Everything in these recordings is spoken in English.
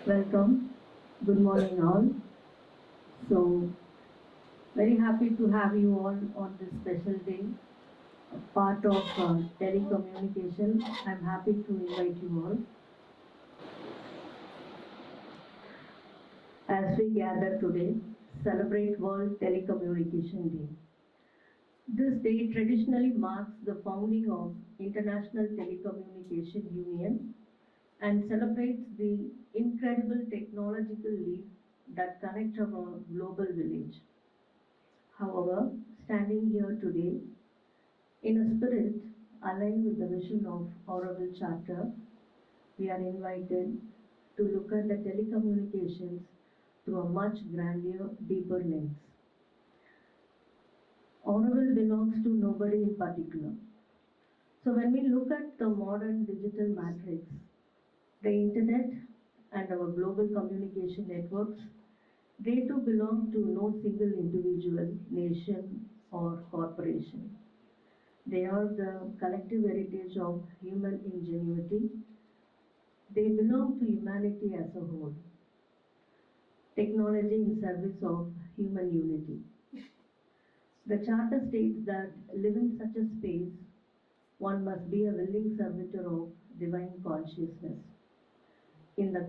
Welcome. Good morning, all. So, very happy to have you all on this special day, a part of telecommunication. I'm happy to invite you all. As we gather today, celebrate World Telecommunication Day. This day traditionally marks the founding of International Telecommunication Union and celebrates the incredible technological leap that connects our global village. However, standing here today, in a spirit aligned with the vision of Auroville Charter, we are invited to look at the telecommunications through a much grander, deeper lens. Auroville belongs to nobody in particular. So when we look at the modern digital matrix, the internet and our global communication networks, they too belong to no single individual, nation or corporation. They are the collective heritage of human ingenuity. They belong to humanity as a whole. Technology in service of human unity. The Charter states that living such a space, one must be a willing servitor of divine consciousness. In the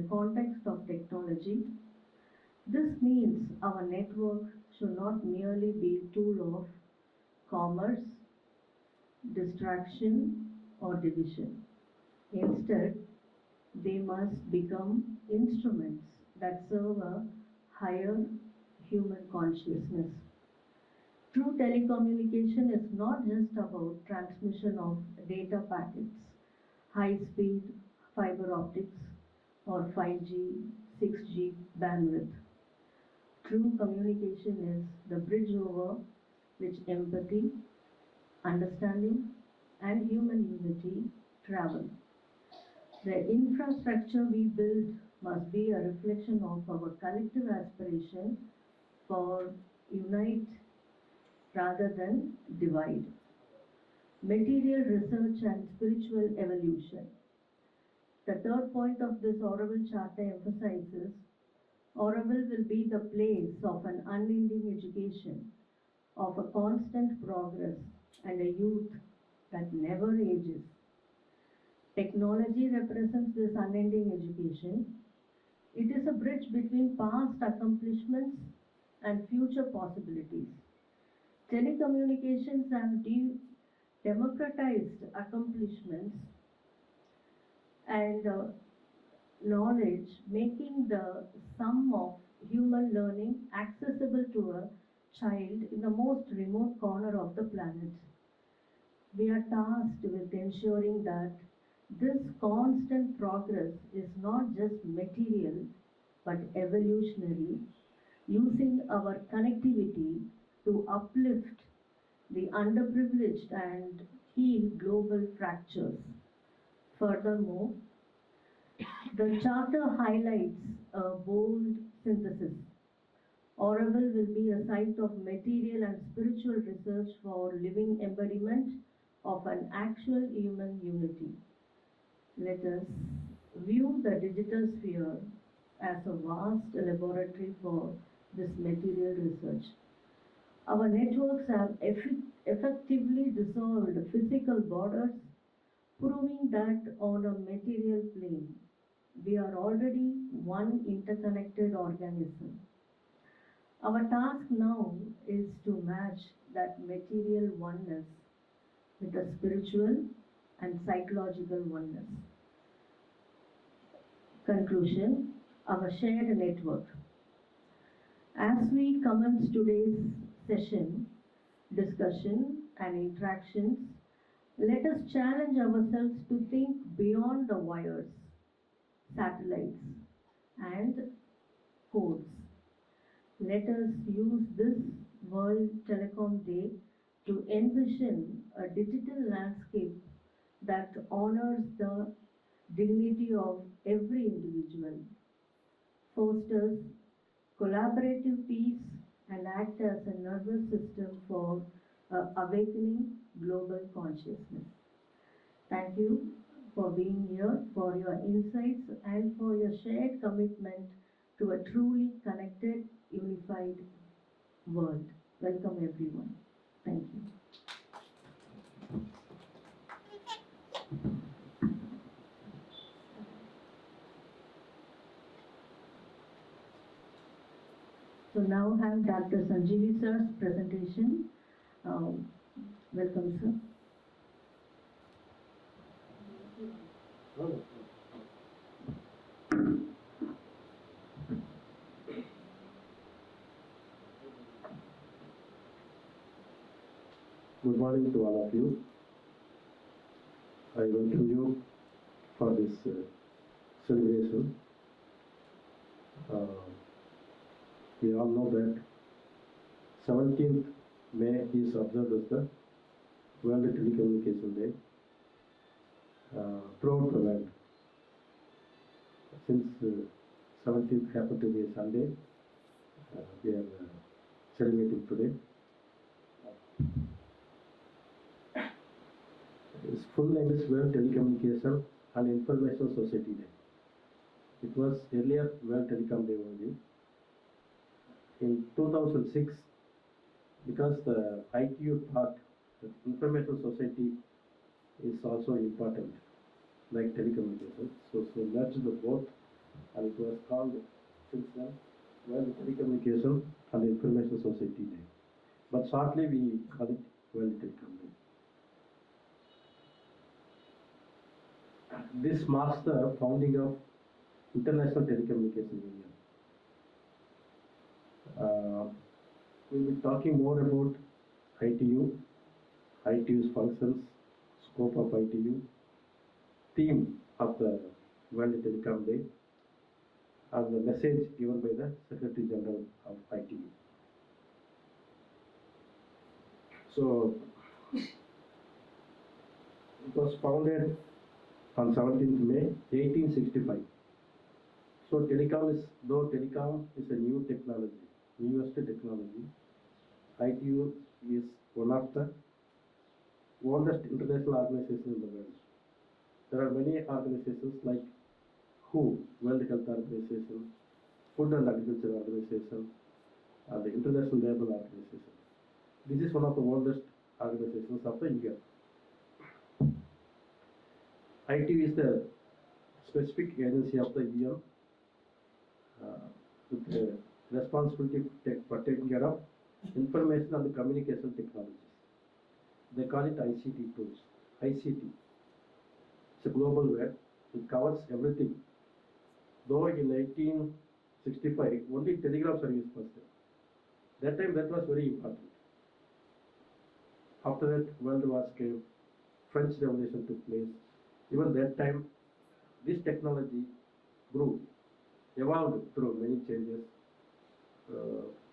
context of technology, this means our network should not merely be a tool of commerce, distraction, or division. Instead, they must become instruments that serve a higher human consciousness. True telecommunication is not just about transmission of data packets, high-speed fiber optics, or 5G, 6G bandwidth. True communication is the bridge over which empathy, understanding, and human unity travel. The infrastructure we build must be a reflection of our collective aspiration for unite rather than divide. Material research and spiritual evolution. The third point of this Auroville Charter emphasizes Auroville will be the place of an unending education, of a constant progress, and a youth that never ages. Technology represents this unending education. It is a bridge between past accomplishments and future possibilities. Telecommunications have democratized accomplishments and knowledge, making the sum of human learning accessible to a child in the most remote corner of the planet. We are tasked with ensuring that this constant progress is not just material but evolutionary, using our connectivity to uplift the underprivileged and heal global fractures. Furthermore, the Charter highlights a bold synthesis. Auroville will be a site of material and spiritual research for living embodiment of an actual human unity. Let us view the digital sphere as a vast laboratory for this material research. Our networks have effectively dissolved physical borders, proving that on a material plane, we are already one interconnected organism. Our task now is to match that material oneness with a spiritual and psychological oneness. Conclusion, our shared network. As we commence today's session, discussion and interactions, let us challenge ourselves to think beyond the wires, satellites, and codes. Let us use this World Telecom Day to envision a digital landscape that honors the dignity of every individual, fosters collaborative peace, and act as a nervous system for awakening global consciousness. Thank you for being here, for your insights, and for your shared commitment to a truly connected, unified world. Welcome, everyone. Thank you. So now have Dr. Sanjeevi sir's presentation. Welcome, sir. Good morning to all of you. I welcome you for this celebration. We all know that 17th May is observed as the World Telecommunication Day throughout the world. Since 17th happened to be a Sunday, we are celebrating today. Its full name is World Telecommunication and Information Society Day. It was earlier World Telecom Day only. In 2006, because the ITU thought that Information Society is also important, like telecommunications, so merged the both, and it was called since then World Telecommunication and Information Society Day. But shortly we call it World Telecom Day. This marks the founding of International Telecommunication Union. We'll be talking more about ITU, ITU's functions, scope of ITU, theme of the World Telecom Day, and the message given by the Secretary General of ITU. So, it was founded on 17th May 1865. So though telecom is a new technology, newest technology, ITU is one of the oldest international organizations in the world. There are many organizations like WHO, World Health Organization, Food and Agriculture Organization, and the International Labour Organization. This is one of the oldest organizations of the year. ITU is the specific agency of the UN with the responsibility for taking care of information and communication technologies. They call it ICT tools. ICT. It's a global word. It covers everything. Though in 1865, only telegraph service was there. That time that was very important. After that, World Wars came, French Revolution took place. Even that time, this technology grew, evolved through many changes.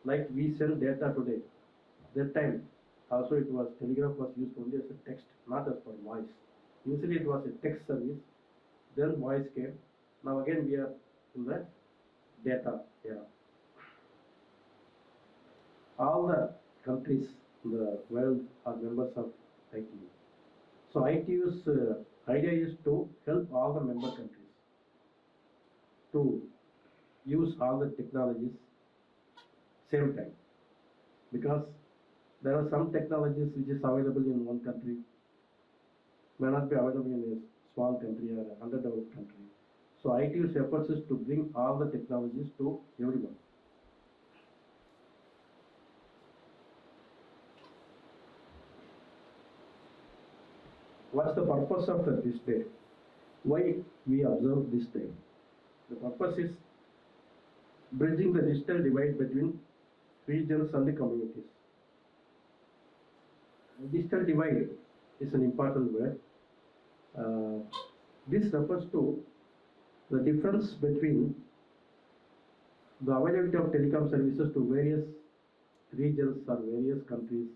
Like we send data today. That time, also it was, telegraph was used only as a text, not as for voice. Initially it was a text service, then voice came. Now again we are in the data era. All the countries in the world are members of ITU. So ITU's idea is to help all the member countries to use all the technologies same time, because there are some technologies which is available in one country may not be available in a small country or an underdeveloped country. So ITU's efforts is to bring all the technologies to everyone. What's the purpose of this day? Why we observe this day? The purpose is bridging the digital divide between regions and the communities. Digital divide is an important word. This refers to the difference between the availability of telecom services to various regions or various countries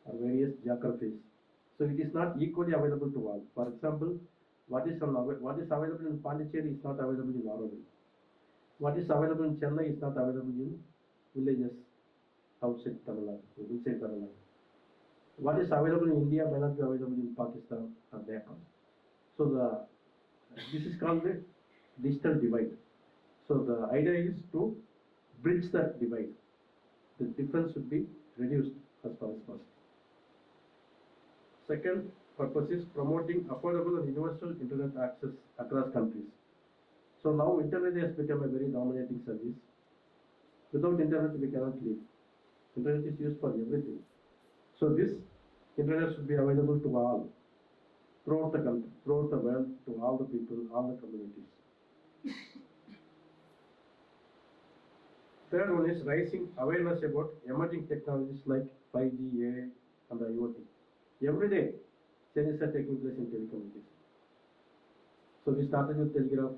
or various geographies. So it is not equally available to all. For example, what is available in Pondicherry is not available in Auroville. What is available in Chennai is not available in villages outside Tamil Nadu, inside Tamil Nadu. What is available in India may not be available in Pakistan or Nepal. So this is called the digital divide. So the idea is to bridge that divide. The difference should be reduced as far as possible. Second purpose is promoting affordable and universal internet access across countries. So now internet has become a very dominating service. Without internet we cannot live. Internet is used for everything. So this internet should be available to all, throughout the country, throughout the world, to all the people, all the communities. Third one is raising awareness about emerging technologies like 5G, AI, and IoT. Every day, changes are taking place in telecommunications. So we started with telegraph,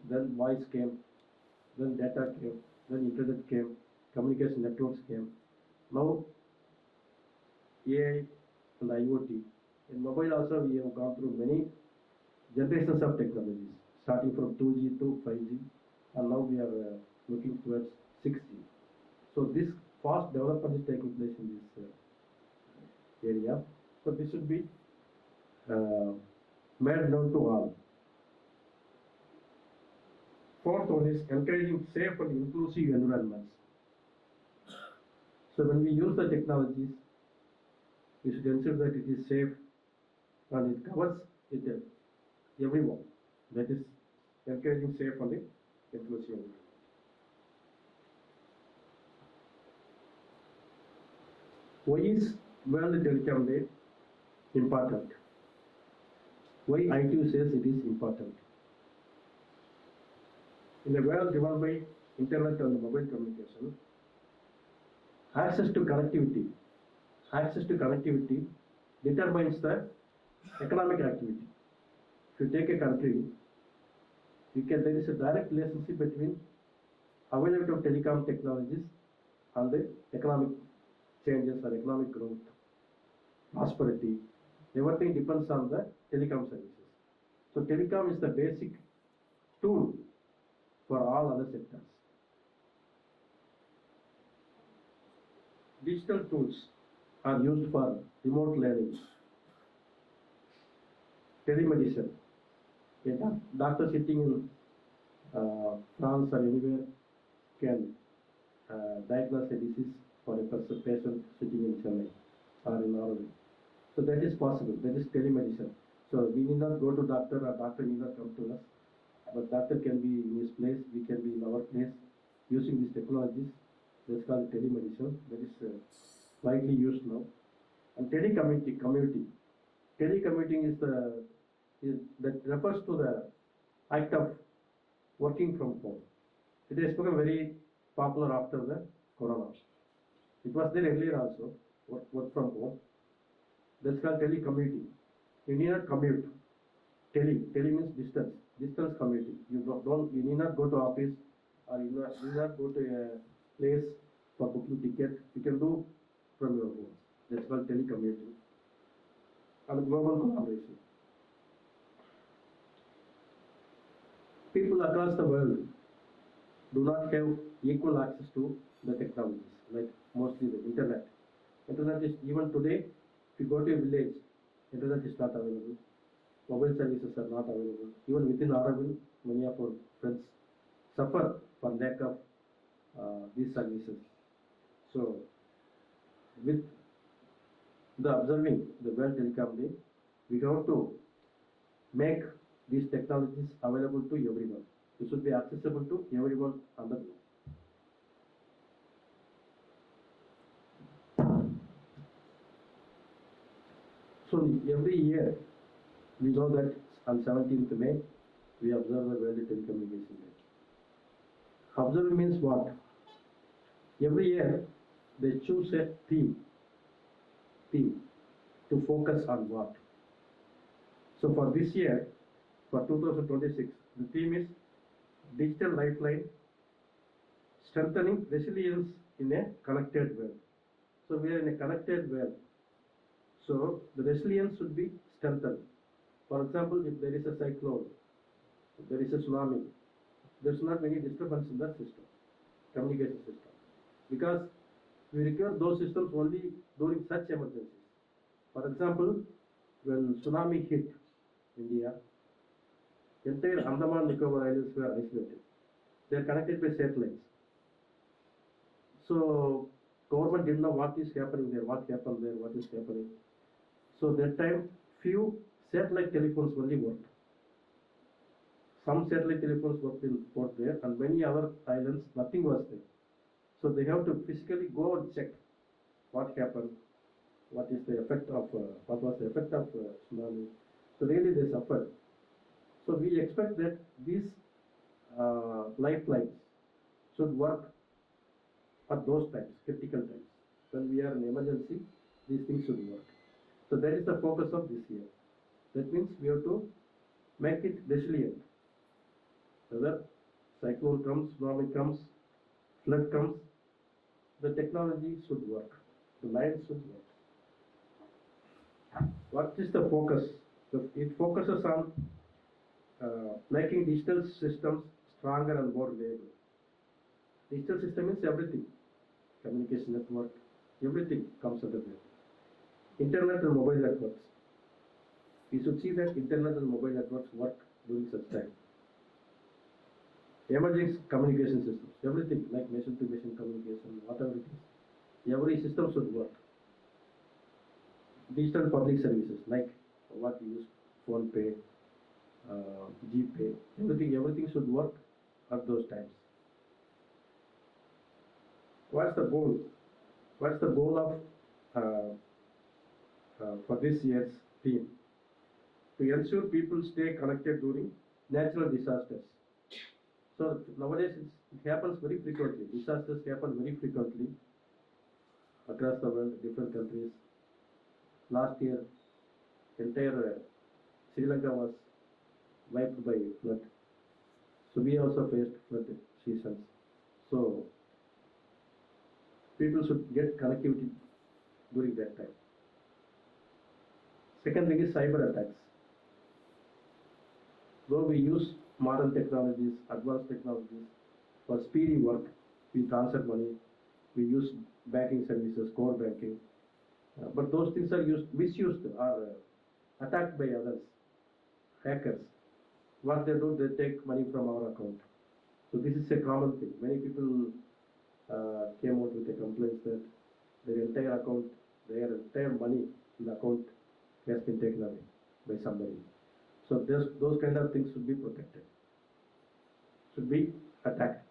then voice came, then data came, then internet came, communication networks came. Now, AI and IoT. In mobile also, we have gone through many generations of technologies, starting from 2G to 5G, and now we are looking towards 6G. So this fast development is taking place in this area. So this should be made known to all. Fourth one is encouraging safe and inclusive environments. So when we use the technologies, we should ensure that it is safe and it covers it everyone. That is encouraging safe and inclusive environment. Why is World Telecom Day important? Why ITU says it is important? In a world driven by internet and mobile communication, access to connectivity determines the economic activity. If you take a country, there is a direct relationship between availability of telecom technologies and the economic changes or economic growth, prosperity. Everything depends on the telecom services. So telecom is the basic tool for all other sectors. Digital tools are used for remote learning, telemedicine. A doctor sitting in France or anywhere can diagnose a disease for a patient sitting in Chennai or in Auroville. So that is possible. That is telemedicine. So we need not go to doctor or doctor need not come to us. But doctor can be in his place, we can be in our place using these technologies. That's called telemedicine. That is widely used now. And telecommuting. Telecommuting that refers to the act of working from home. It has become very popular after the corona. It was there earlier also, work from home. That's called telecommuting. You need not commute. Tele means distance. Distance commuting. You need not go to office or you need not go to a place for booking ticket. You can do from your home. That's called telecommuting. And global collaboration. People across the world do not have equal access to the technologies, like mostly the internet. Internet is, even today, if you go to a village, internet is not available. Mobile services are not available. Even within Auroville, many of our friends suffer for lack of these services. So, with the observing the World Telecom Day, we have to make these technologies available to everyone. It should be accessible to everyone on the globe. So every year, we know that on 17th May, we observe the World Telecommunication Day. Observe means what? Every year, they choose a theme to focus on what. So for this year, for 2026, the theme is Digital Lifeline, Strengthening Resilience in a Connected World. So we are in a connected world. So the resilience should be strengthened. For example, if there is a cyclone, if there is a tsunami, there is not any disturbance in the system, communication system. Because We require those systems only during such emergencies. For example, when tsunami hit India, entire Andaman Nicobar Islands were isolated. They are connected by satellites. So government didn't know what is happening there, what happened there, what is happening. So that time few satellite telephones only worked. Some satellite telephones worked there, and many other islands nothing was there. So they have to physically go and check what happened, what is the effect of what was the effect of tsunami. So really they suffered. So we expect that these lifelines should work at those times, critical times. When we are in emergency, these things should work. So that is the focus of this year. That means we have to make it resilient. Whether cyclone comes, tsunami comes, flood comes, the technology should work. The lines should work. What is the focus? It focuses on making digital systems stronger and more reliable. Digital system means everything. Communication network, everything comes under there. Internet and mobile networks. We should see that internet and mobile networks work during such time. Emerging communication systems, everything like machine-to-machine communication, whatever it is, every system should work. Digital public services like what we use, phone pay, GPay, everything should work at those times. What's the goal? What's the goal of for this year's theme? To ensure people stay connected during natural disasters. So nowadays it happens very frequently. Disasters happen very frequently across the world, different countries. Last year, entire Sri Lanka was wiped by flood. So we also faced flood seasons. So people should get connectivity during that time. Second thing is cyber attacks. Though we use modern technologies, advanced technologies for speedy work, we transfer money, we use banking services, core banking, but those things are misused or attacked by others, hackers. What they do, they take money from our account. So this is a common thing. Many people came out with a complaint that their entire account, their entire money in the account has been taken away by somebody. So those kind of things should be protected, should be attacked.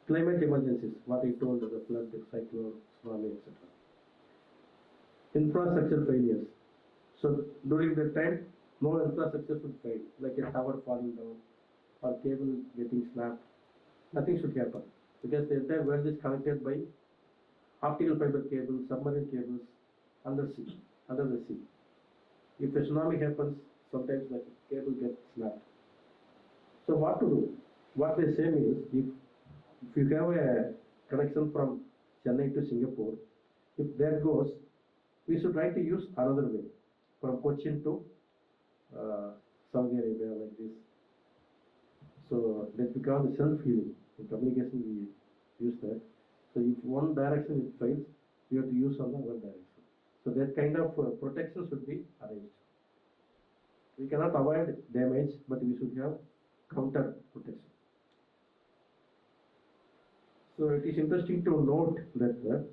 Climate emergencies, what I told, the flood, the cyclone, tsunami, etc. Infrastructure failures. So during that time, no infrastructure should fail, like a tower falling down or cable getting snapped. Nothing should happen because the entire world is connected by optical fiber cables, submarine cables under the sea. If a tsunami happens, sometimes the cable gets snapped. So what to do? What they say is, if you have a connection from Chennai to Singapore, if that goes, we should try to use another way, from Cochin to Saudi Arabia, like this. So that becomes self-healing. In communication we use that. So if one direction it fails, we have to use on the other direction. So that kind of protection should be arranged. We cannot avoid damage, but we should have counter protection. So it is interesting to note that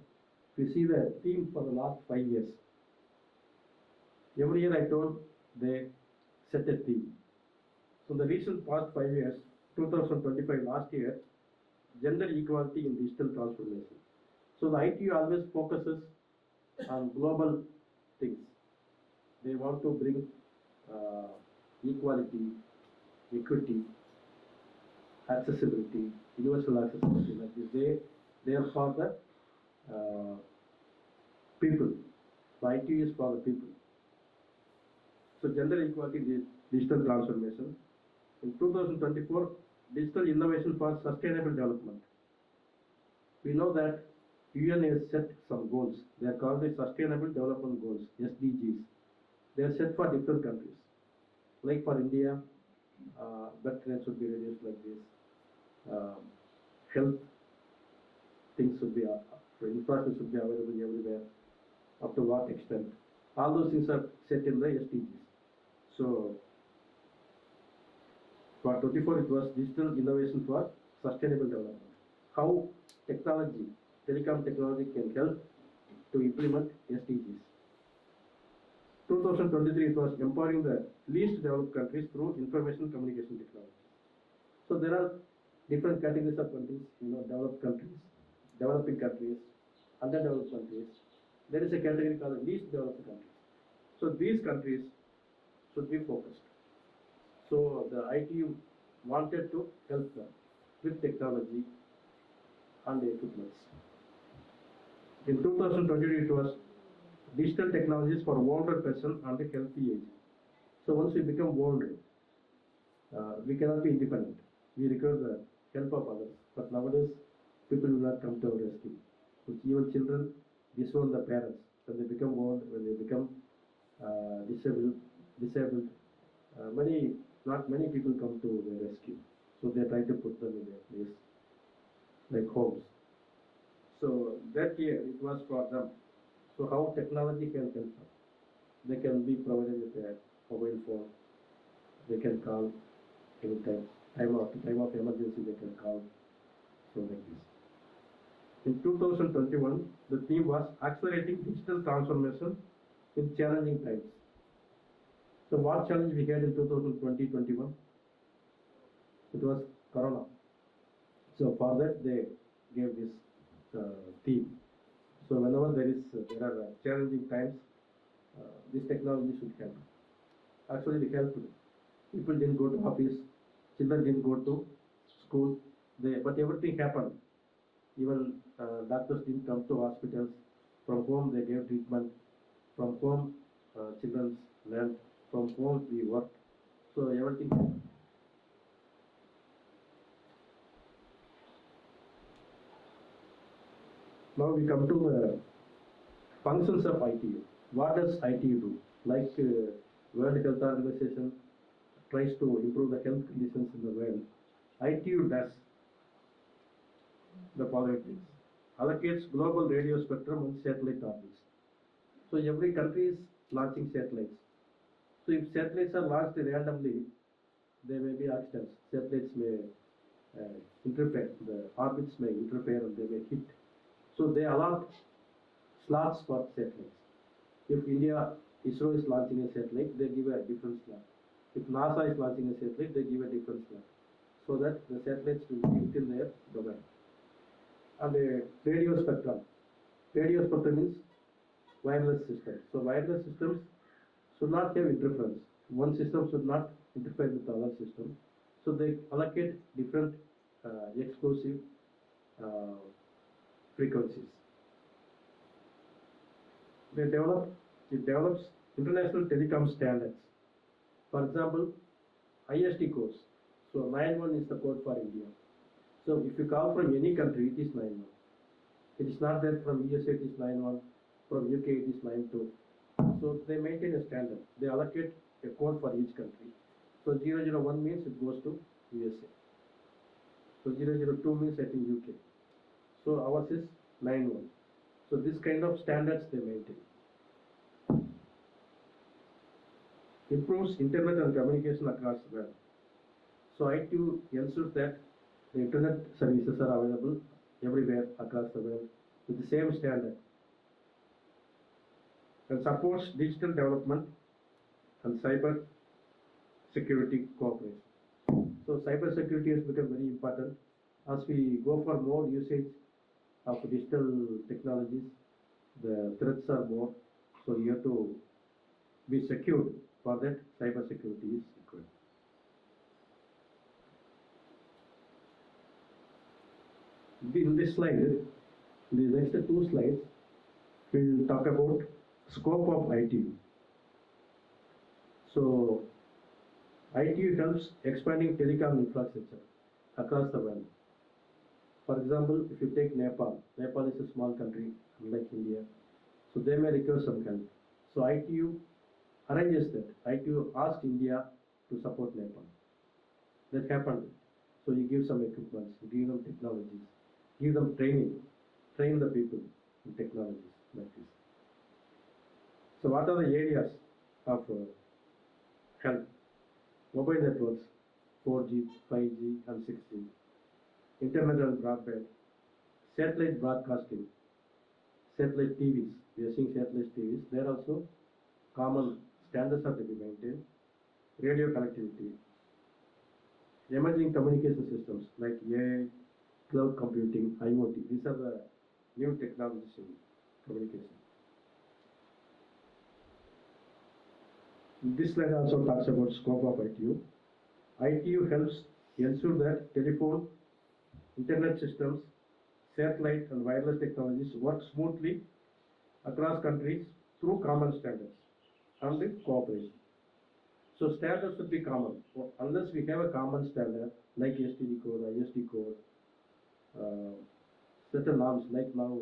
if you see the theme for the last 5 years, every year I told they set a theme. So the recent past 5 years, 2025 last year, gender equality in digital transformation. So the IT always focuses on global things. They want to bring equality, equity, accessibility, universal accessibility. Like this, they are for the people. The IT is for the people. So gender equality, digital transformation. In 2024, digital innovation for sustainable development. We know that UN has set some goals. They are called the Sustainable Development Goals, SDGs. They are set for different countries. Like for India, birth rate should be reduced like this. Health things should be So infrastructure should be available everywhere. Up to what extent? All those things are set in the SDGs. So for 24, it was digital innovation for sustainable development. How technology, telecom technology can help to implement SDGs. 2023, it was empowering the least developed countries through information communication technology. So there are different categories of countries, developed countries, developing countries, underdeveloped countries. There is a category called least developed countries. So these countries should be focused. So the ITU wanted to help them with technology and equipments. In 2022, it was digital technologies for older person and healthy age. So once we become old, we cannot be independent. We require the help of others. But nowadays, people will not come to our rescue. Even children disown the parents when they become old, when they become disabled. Not many people come to the rescue. So they try to put them in their place, like homes. So that year it was for them. So how technology can help them? They can be provided with a mobile phone. They can call anytime. Time of emergency they can call. So like this. In 2021, the theme was accelerating digital transformation in challenging times. So what challenge we had in 2020-21? It was Corona. So for that they gave this theme. So whenever there are challenging times, this technology should help. Actually, it helped. People didn't go to office, children didn't go to school, but everything happened. Even doctors didn't come to hospitals. From home they gave treatment. From home children learned. From home we worked. So everything happened. Now we come to the functions of ITU. What does ITU do? Like World Health Organization tries to improve the health conditions in the world, ITU does the following things. Allocates global radio spectrum on satellite orbits. So every country is launching satellites. So if satellites are launched randomly, there may be accidents. Satellites may interfere, the orbits may interfere and they may hit. So they allot slots for satellites. If India, ISRO is launching a satellite, they give a different slot. If NASA is launching a satellite, they give a different slot. So that the satellites will be within their domain. And the radio spectrum. Radio spectrum means wireless systems. So wireless systems should not have interference. One system should not interfere with the other system. So they allocate different exclusive frequencies. It develops international telecom standards. For example, ISD codes. So 91 is the code for India. So if you call from any country, it is 91. It is not that from USA it is 91, from UK it is 92. So they maintain a standard. They allocate a code for each country. So 001 means it goes to USA. So 002 means I think UK. So ours is 91. So this kind of standards they maintain. Improves internet and communication across the world. So ITU ensures that the internet services are available everywhere across the world with the same standard, and supports digital development and cyber security cooperation. So cyber security has become very important as we go for more usage of digital technologies. The threats are more, so you have to be secured. For that, cyber security is required. In this slide, the next two slides, we will talk about scope of ITU. So, ITU helps expanding telecom infrastructure across the world. For example, if you take Nepal, Nepal is a small country, unlike India, so they may require some help. So ITU arranges that. ITU asked India to support Nepal. That happened. So you give some equipment, you give them technologies, give them training. train the people in technologies like this. So what are the areas of health? Mobile networks, 4G, 5G and 6G, internet and broadband, satellite broadcasting, satellite TVs. We are seeing satellite TVs. There also common standards are to be maintained. Radio connectivity, emerging communication systems like AI, cloud computing, IoT. These are the new technologies in communication. This slide also talks about scope of ITU. ITU helps ensure that telephone, internet systems, satellite and wireless technologies work smoothly across countries through common standards and cooperation. So standards should be common. Unless we have a common standard like STD code, ISD code, certain norms like now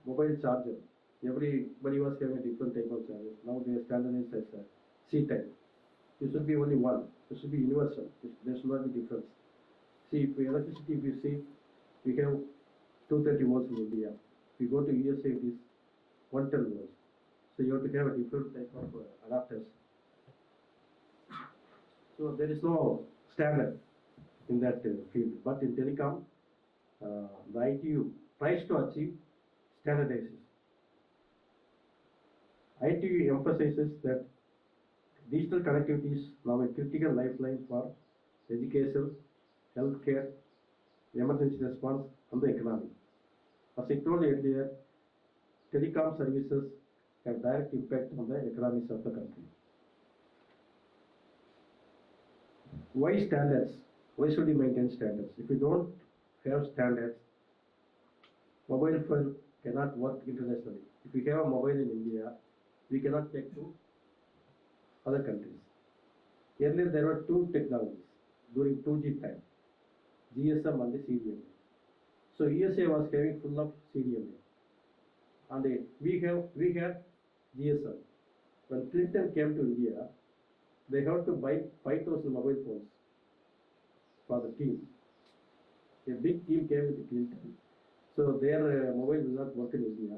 mobile charger. Everybody was having a different type of charger. Now they are standardized as a C type. It should be only one. It should be universal. There should not be difference. See, for electricity, if you see, we have 230 volts in India. If you go to USA, it is 110 volts. So you have to have a different type of adapters. So there is no standard in that field. But in telecom, the ITU tries to achieve standardization. ITU emphasizes that digital connectivity is now a critical lifeline for education, healthcare, emergency response, and the economy. As I told earlier, telecom services have direct impact on the economies of the country. Why standards? Why should we maintain standards? If we don't have standards, mobile phone cannot work internationally. If we have a mobile in India, we cannot take to other countries. Earlier there were two technologies during 2G time, GSM and the CDMA. So USA was having full of CDMA, and we had GSM. When Clinton came to India, they had to buy 5,000 mobile phones for the team. A big team came with Clinton, so their mobile will not work in India.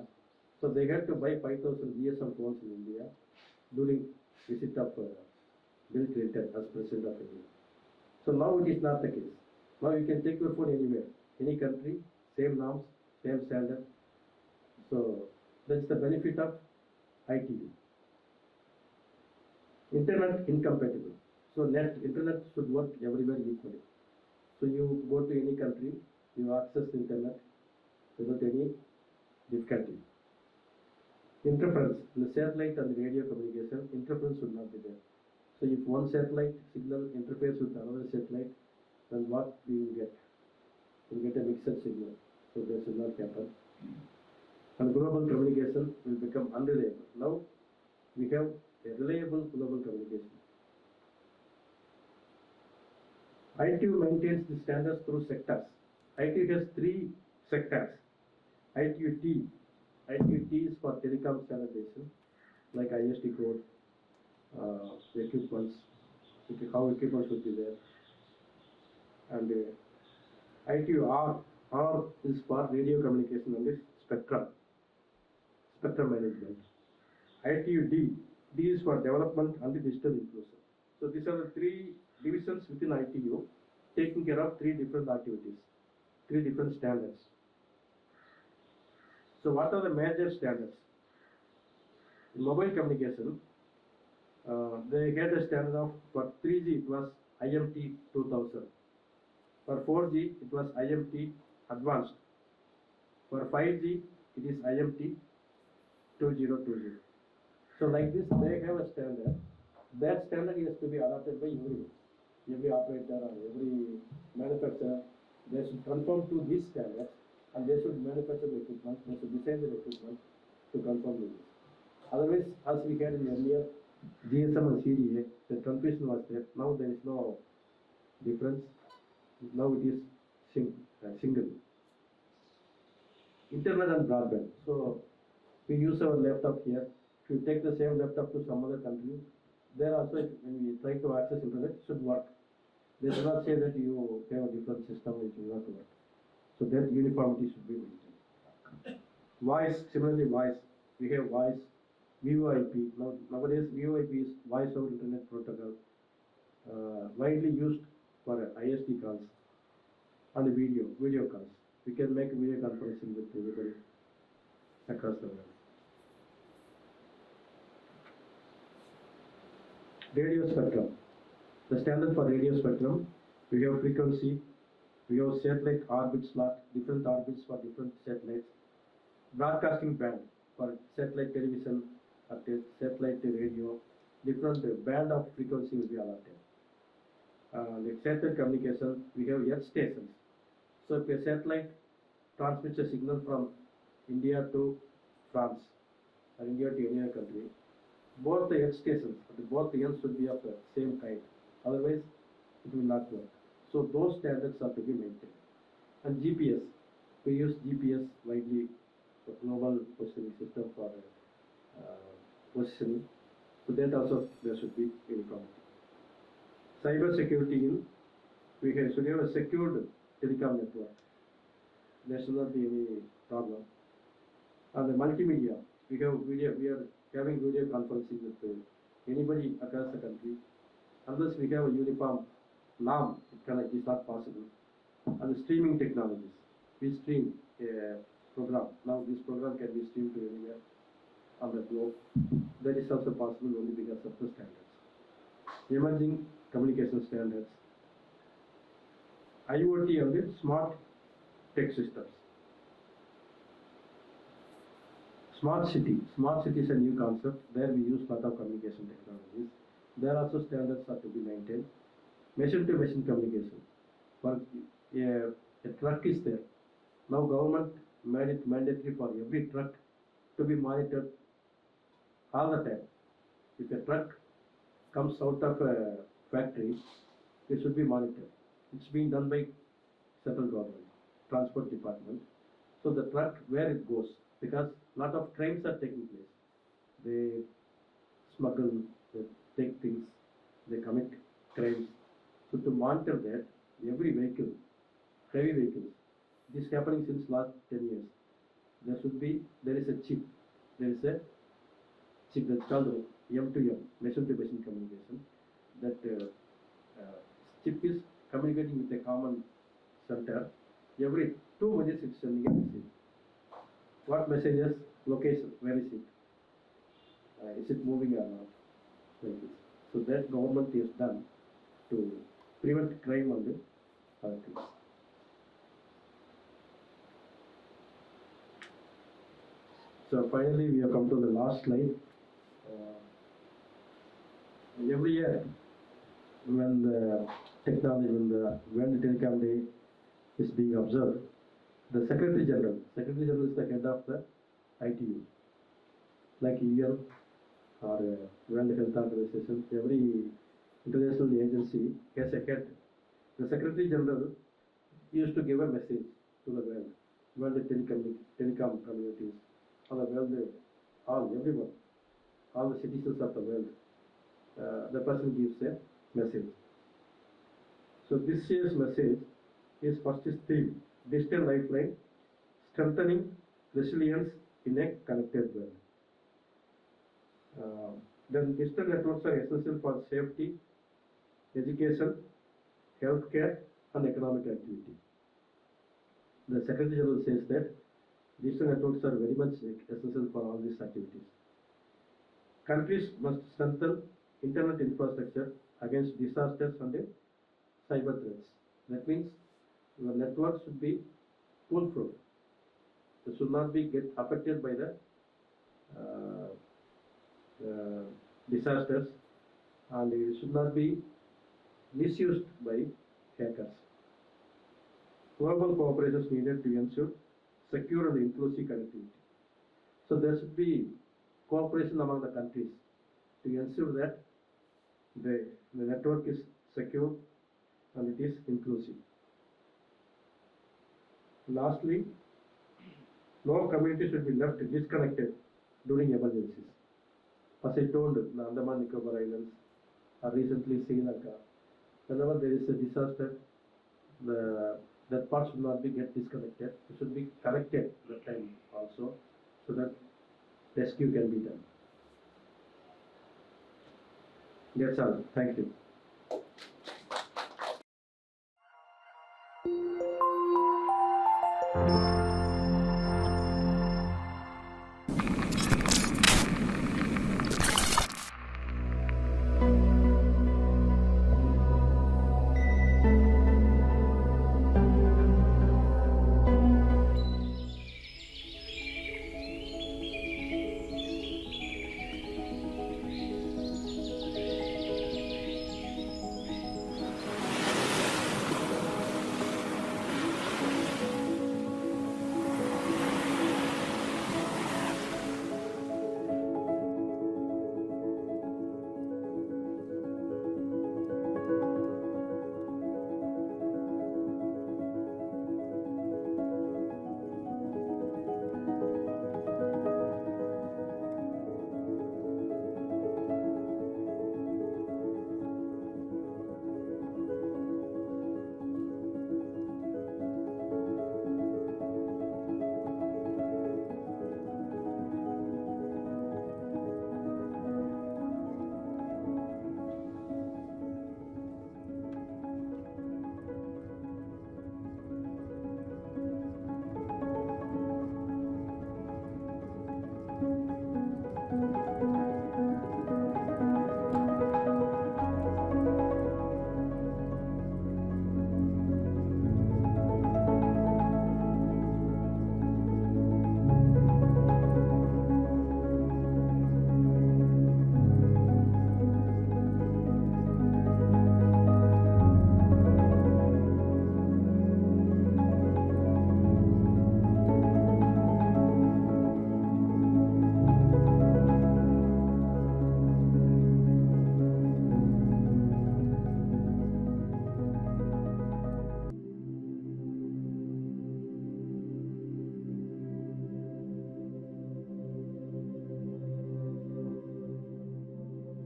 So they had to buy 5,000 GSM phones in India during visit of Bill Clinton as President of India. So now it is not the case. Now you can take your phone anywhere, any country, same norms, same standard. So that's the benefit of ITU. Internet incompatible. So internet should work everywhere equally. So you go to any country, you access internet without any difficulty. Interference in the satellite and the radio communication, interference should not be there. So if one satellite signal interferes with another satellite, then what we will get? We will get a mixed signal. So that should not happen. And global communication will become unreliable. Now we have a reliable global communication. ITU maintains the standards through sectors. ITU has three sectors. ITU-T. ITU-T is for telecom standardization, like ISD code, equipments, how equipment should be there. And ITU-R. R is for radio communication and spectrum management. ITU-D. D is for development and digital inclusion. So these are the three divisions within ITU taking care of three different activities, three different standards. So what are the major standards? In mobile communication, they had a standard of, for 3G it was IMT 2000. For 4G it was IMT advanced. For 5G it is IMT 2020. So like this they have a standard. That standard has to be adopted by every operator or every manufacturer. They should conform to these standards, and they should manufacture the equipment, they should design the equipment to conform with this. Otherwise, as we had in earlier GSM and CDA, the confusion was there. Now there is no difference. Now it is single. Internet and broadband. So we use our laptop here. If you take the same laptop to some other country, there also when we try to access internet, it should work. They do not say that you have a different system which will not work. So that uniformity should be maintained. Voice, similarly voice, we have voice, VoIP. Nowadays VoIP is voice over internet protocol, widely used for ISD calls and video calls. We can make video conferencing with everybody across the world. Radio spectrum. The standard for radio spectrum, we have frequency, we have satellite orbit slot, different orbits for different satellites, broadcasting band for satellite television or satellite radio, different band of frequency will be allotted. Like satellite communication, we have earth stations. So if a satellite transmits a signal from India to France or India to any other country, both the earth stations, both the ends should be of the same kind. Otherwise, it will not work. So those standards are to be maintained. And GPS, we use GPS widely, the global positioning system for positioning. So that also there should be uniformity. Cyber security we should have a secured telecom network. There should not be any problem. And the multimedia, we are having video conferencing with anybody across the country. Unless we have a uniform norm, it is not possible. And the streaming technologies, we stream a program. Now this program can be streamed to anywhere on the globe. That is also possible only because of the standards. Emerging communication standards, IoT and the smart tech systems. Smart city is a new concept. There we use lot of communication technologies. There also standards are to be maintained. Machine-to-machine communication. For a truck is there. Now government made it mandatory for every truck to be monitored all the time. If a truck comes out of a factory, it should be monitored. It's being done by central government, transport department. So the truck, where it goes, because lot of crimes are taking place. They smuggle, they take things, they commit crimes. So to monitor that, every vehicle, heavy vehicles, this is happening since last 10 years. There is a chip that's called M2M, machine-to-machine communication. That chip is communicating with a common center. Every 2 minutes it's sending a message. What messages? Location, where is it? Is it moving or not? Like this. So that government is done to prevent crime on the other things. So finally we have come to the last slide. Every year when the World Telecom Day is being observed, the Secretary General is the head of the ITU, like UN or World Health Organization. Every international agency has a head. The Secretary General used to give a message to the world telecom communities, or the world, everyone, all the citizens of the world. The person gives a message. So this year's message is first is theme, digital lifeline, strengthening resilience in a connected world. Then digital networks are essential for safety, education, healthcare, and economic activity. The Secretary General says that digital networks are very much essential for all these activities. Countries must strengthen internet infrastructure against disasters and cyber threats. That means your network should be foolproof. It should not be get affected by the disasters, and it should not be misused by hackers. Global cooperation is needed to ensure secure and inclusive connectivity. So there should be cooperation among the countries to ensure that the network is secure and it is inclusive. Lastly, no community should be left disconnected during emergencies. As I told, the Andaman Nicobar Islands, or recently Sri Lanka, whenever there is a disaster, the that part should not be get disconnected. It should be connected that time also, so that rescue can be done. That's all. Thank you.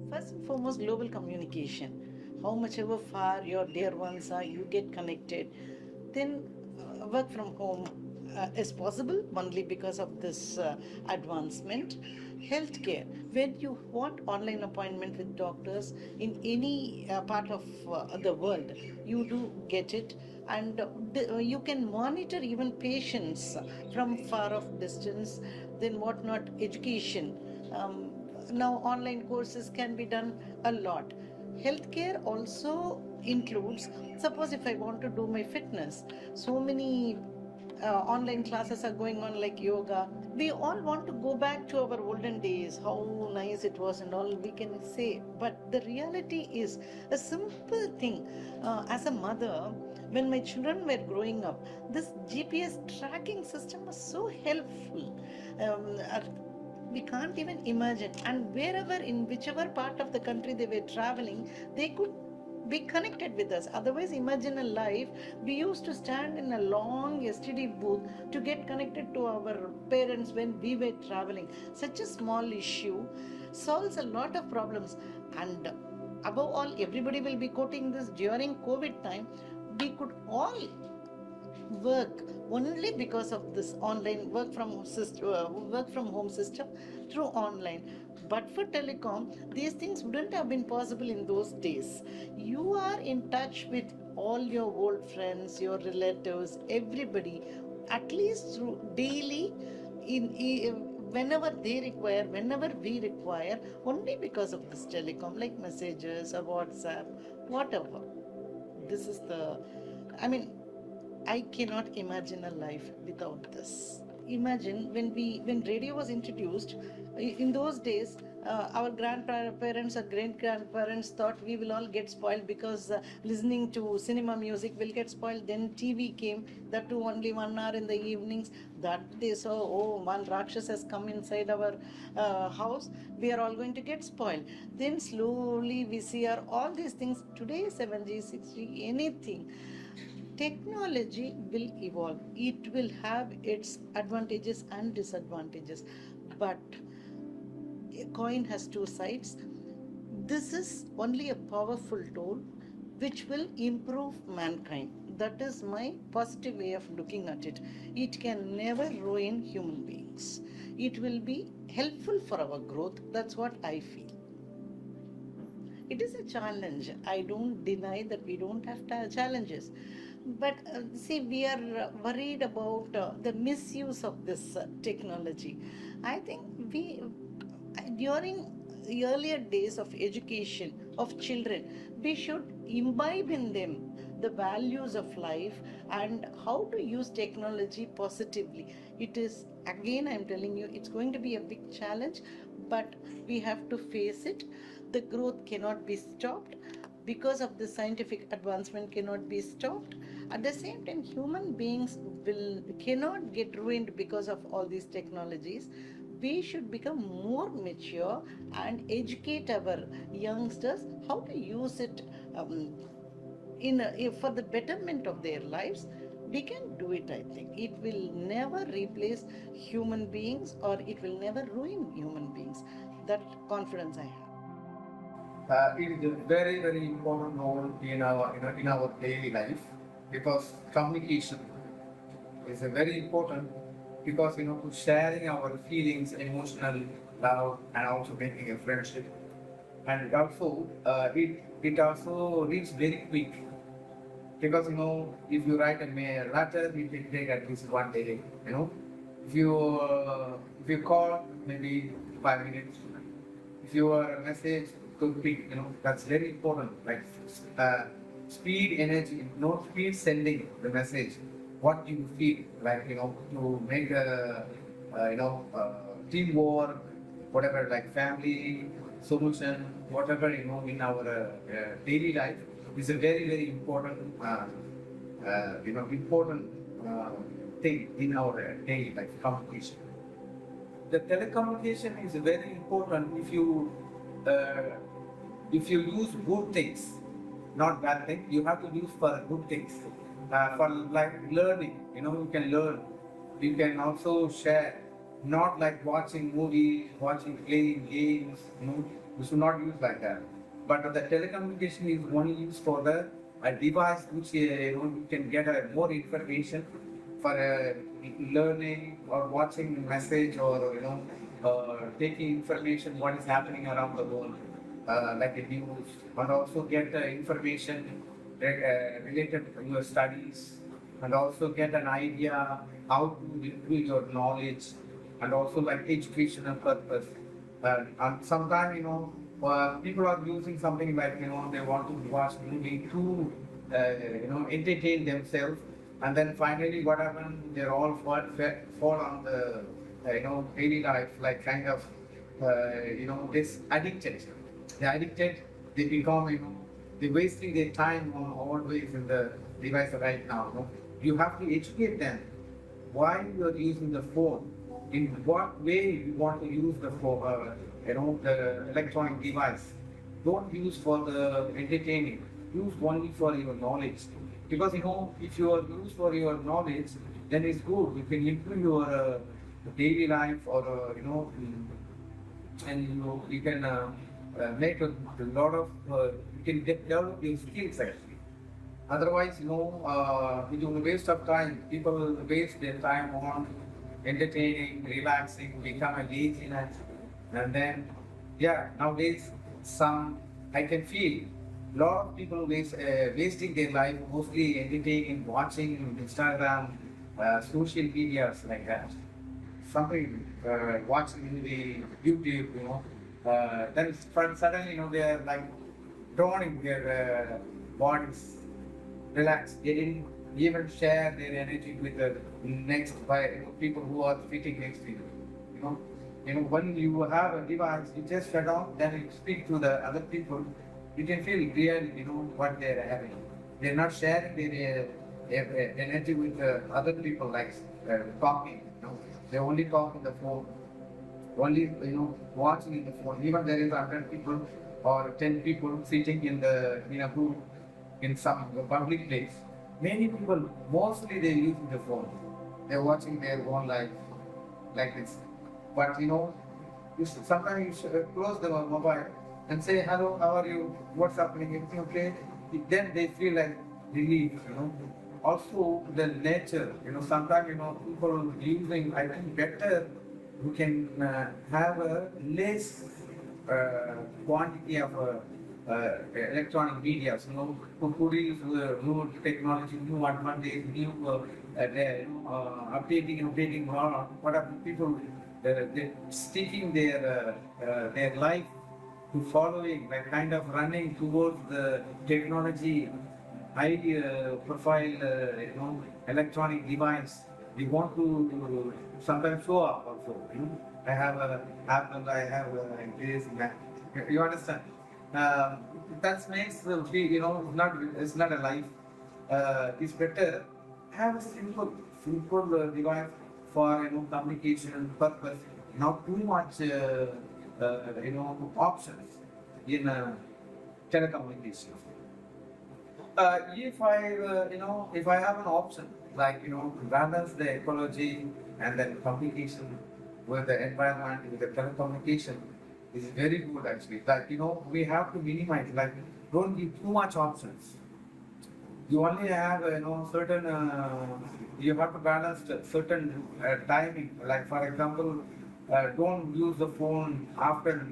First and foremost, global communication. How much ever far your dear ones are, you get connected. Then work from home is possible only because of this advancement. Healthcare. When you want online appointment with doctors in any part of the world, you do get it, and you can monitor even patients from far off distance. Then what not? Education. Now online courses can be done a lot. Healthcare also includes, suppose if I want to do my fitness, so many online classes are going on like yoga. We all want to go back to our olden days, how nice it was and all we can say. But the reality is a simple thing. As a mother, when my children were growing up, this GPS tracking system was so helpful. We can't even imagine. And wherever, in whichever part of the country they were traveling, they could be connected with us. Otherwise, imagine a life. We used to stand in a long STD booth to get connected to our parents when we were traveling. Such a small issue solves a lot of problems. And above all, everybody will be quoting this during COVID time. We could all work only because of this online work from home system through online. But for telecom, these things wouldn't have been possible in those days. You are in touch with all your old friends, your relatives, everybody, at least through daily, whenever they require, whenever we require, only because of this telecom, like messages or WhatsApp, whatever. This is the, I mean, I cannot imagine a life without this. Imagine when radio was introduced, in those days, our grandparents or great grandparents thought we will all get spoiled because listening to cinema music will get spoiled. Then TV came, that too only 1 hour in the evenings. That they saw, oh, one Rakshas has come inside our house, we are all going to get spoiled. Then slowly we see all these things. Today 7G, 6G, anything. Technology will evolve. It will have its advantages and disadvantages. But a coin has two sides. This is only a powerful tool which will improve mankind. That is my positive way of looking at it. It can never ruin human beings. It will be helpful for our growth. That's what I feel. It is a challenge. I don't deny that we don't have challenges. But see, we are worried about the misuse of this technology. I think during the earlier days of education of children, we should imbibe in them the values of life and how to use technology positively. It is, again, I'm telling you, it's going to be a big challenge, but we have to face it. The growth cannot be stopped because of the scientific advancement cannot be stopped. At the same time, human beings cannot get ruined because of all these technologies. We should become more mature and educate our youngsters how to use it for the betterment of their lives. We can do it. I think it will never replace human beings, or it will never ruin human beings. That confidence I have. It is a very, very important role in our daily life, because communication is a very important, because to sharing our feelings, emotional love, and also making a friendship, and also it also reads very quick, because if you write a letter, it will take at least 1 day. If you call, maybe 5 minutes. If your message could be, that's very important. Like speed, energy, not speed sending the message. What you feel, like to make a teamwork, whatever, like family solution, whatever in our daily life is a very, very important important thing in our daily life, communication. The telecommunication is very important if you use good things, not bad things. You have to use for good things, for like learning. You can learn. You can also share, not like watching movies, playing games. You should not use like that. But the telecommunication is only used for the a device which you can get more information for learning or watching message, or taking information what is happening around the world, like the news, and also get information related to your studies, and also get an idea how to improve your knowledge, and also like educational purpose. And sometimes people are using something like they want to watch movie to entertain themselves, and then finally what happens, they're all fall on the daily life, like kind of this addicted. They're addicted. They become they're wasting their time on always in the device right now. You have to educate them why you are using the phone, in what way you want to use the phone, the electronic device. Don't use for the entertaining. Use only for your knowledge. Because if you are used for your knowledge, then it's good. You can improve your daily life, or and you can make a lot of you can develop your skills actually. Otherwise, it will waste of time. People will waste their time on entertaining, relaxing, become a laziness, and then nowadays I can feel a lot of people wasting their life mostly entertaining, watching Instagram, social medias like that. Something watching the YouTube, then suddenly they are like drowning their bodies, relaxed. They didn't even share their energy with the next people who are sitting next to you. When you have a device, you just shut off, then you speak to the other people. You can feel really, what they're having. They're not sharing their energy with other people, like talking. They only talk in the phone, only watching in the phone. Even there is 100 people or 10 people sitting in a group in some public place. Many people, mostly they're using the phone. They're watching their own life like this. But sometimes you should close the mobile and say, hello, how are you? What's happening? Everything okay? Then they feel like relief, also the nature, sometimes, people using, I think better, we can have a less quantity of electronic media, to produce new technology, new advantage, new updating, whatever people, they sticking their life to following, like kind of running towards the technology, high profile, electronic device. We want to sometimes show up also. I have a Apple, I have this, that. You understand? That makes it's not a life. It's better have a simple device for communication purpose. Not too much options in telecommunications. If I have an option, like, balance the ecology and then communication with the environment, with the telecommunication, is very good actually. Like, we have to minimize, like, don't give too much options. You only have, certain, you have to balance certain timing. Like, for example, don't use the phone after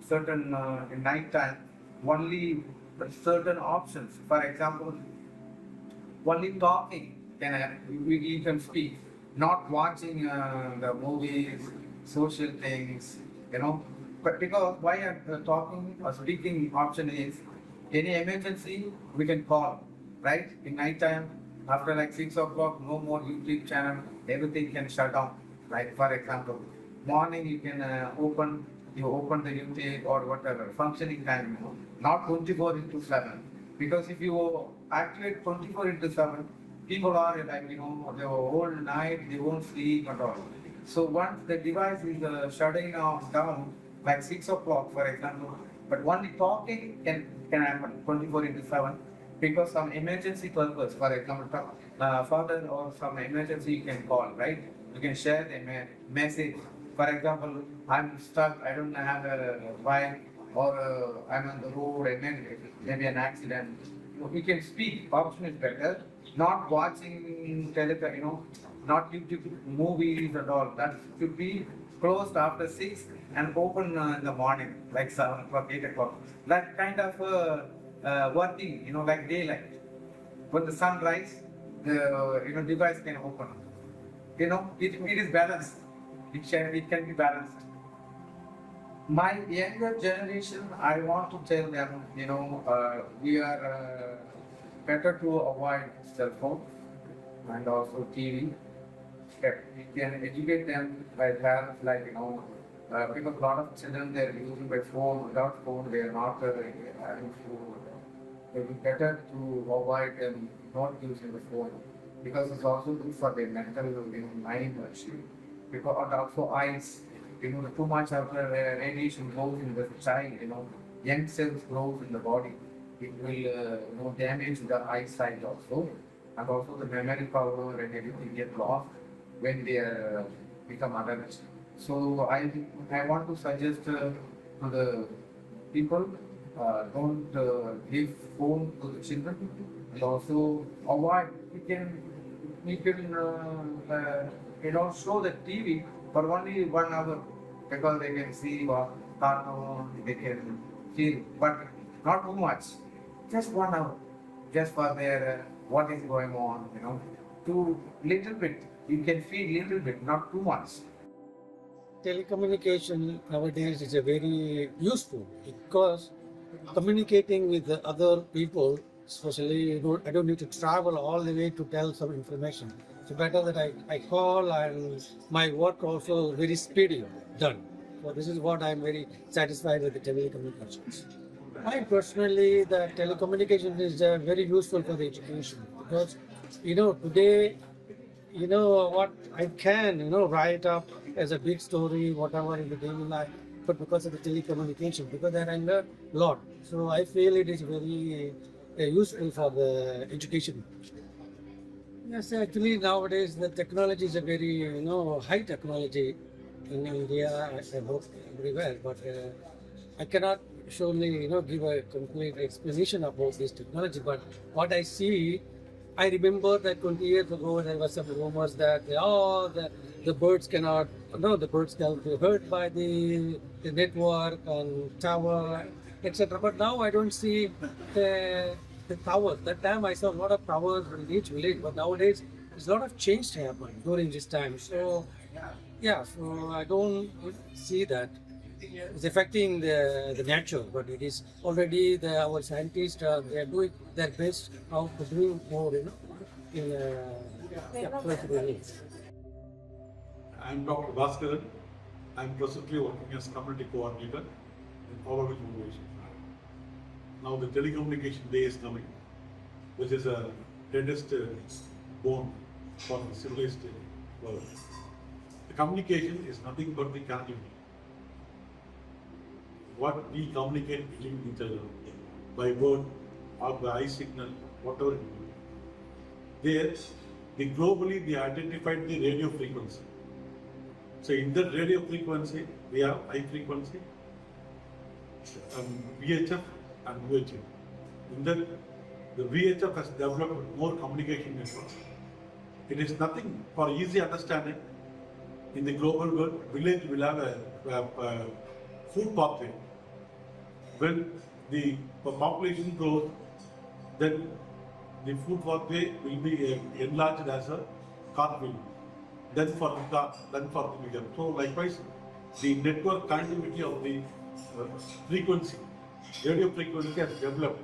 certain in night time. Only certain options. For example, only talking you can speak, not watching the movies, social things, But because why I'm talking or speaking option is, any emergency we can call, right? In night time, after like 6 o'clock, no more YouTube channel, everything can shut down. Like, for example, morning you can you open the YouTube or whatever, functioning time, not 24/7. Because if you activate 24/7, people are like, the whole night, they won't sleep at all. So once the device is shutting down, like 6 o'clock, for example, but only talking can happen 24/7, because some emergency purpose, for example, father or some emergency you can call, right? You can share the message. For example, I'm stuck, I don't have a bike, or I'm on the road and then maybe an accident. We can speak, option is better. Not watching not YouTube movies and all. That should be closed after 6 and open in the morning, like 7 o'clock, 8 o'clock. That kind of working, like daylight. When the sun rises, the device can open. It is balanced. It can be balanced. My younger generation, I want to tell them, we are better to avoid cell phone and also TV. We can educate them by parents, like, because a lot of children, they're using by phone. Without phone, they are not having food. It would be better to avoid them not using the phone, because it's also good for their mental mind actually. Because, and also eyes, too much of radiation goes in the child, young cells grows in the body. It will damage the eyesight also, and also the memory power and everything get lost when they become adults. So I want to suggest to the people, don't give phone to the children, and also avoid. We can show the TV for only 1 hour, because they can see cartoon, they can feel, but not too much. Just 1 hour, just for their what is going on, to little bit. You can feel little bit, not too much. Telecommunication nowadays is a very useful, because communicating with the other people, especially, I don't need to travel all the way to tell some information. It's better that I call, and my work also very speedy done. So this is what I'm very satisfied with the telecommunications. I personally, the telecommunication is very useful for the education, because today, what I can write up as a big story, whatever in the daily life, but because of the telecommunication, because I learn a lot. So I feel it is very useful for the education. Yes, actually nowadays the technology is a very high technology in India. I hope everywhere, but I cannot surely give a complete explanation about this technology. But what I see, I remember that 20 years ago there were some rumors that the birds cannot, no, the birds can be hurt by the network and tower, etc. But now I don't see the towers. That time I saw a lot of towers in each village, but nowadays there's a lot of change to happen during this time. So yeah, so I don't see that it's affecting the nature, but it is already our scientists they are doing their best how to do more, in flexible ways. I'm Dr. Bhaskaran. I'm presently working as community coordinator in Auroville Media Team. Now the telecommunication day is coming, which is a deadest bone for the civilized world. The communication is nothing but the connectivity. What we communicate between each other by word or by eye signal, whatever it is. There, globally they identified the radio frequency. So in that radio frequency, we have high frequency, VHF and UHF. In that, the VHF has developed more communication networks. It is nothing for easy understanding. In the global world, village will have a food pathway. When the population grows, then the food pathway will be enlarged as a cartwheel. Then for the car, then for the medium. So likewise, the network connectivity of the frequency, radio frequency has developed.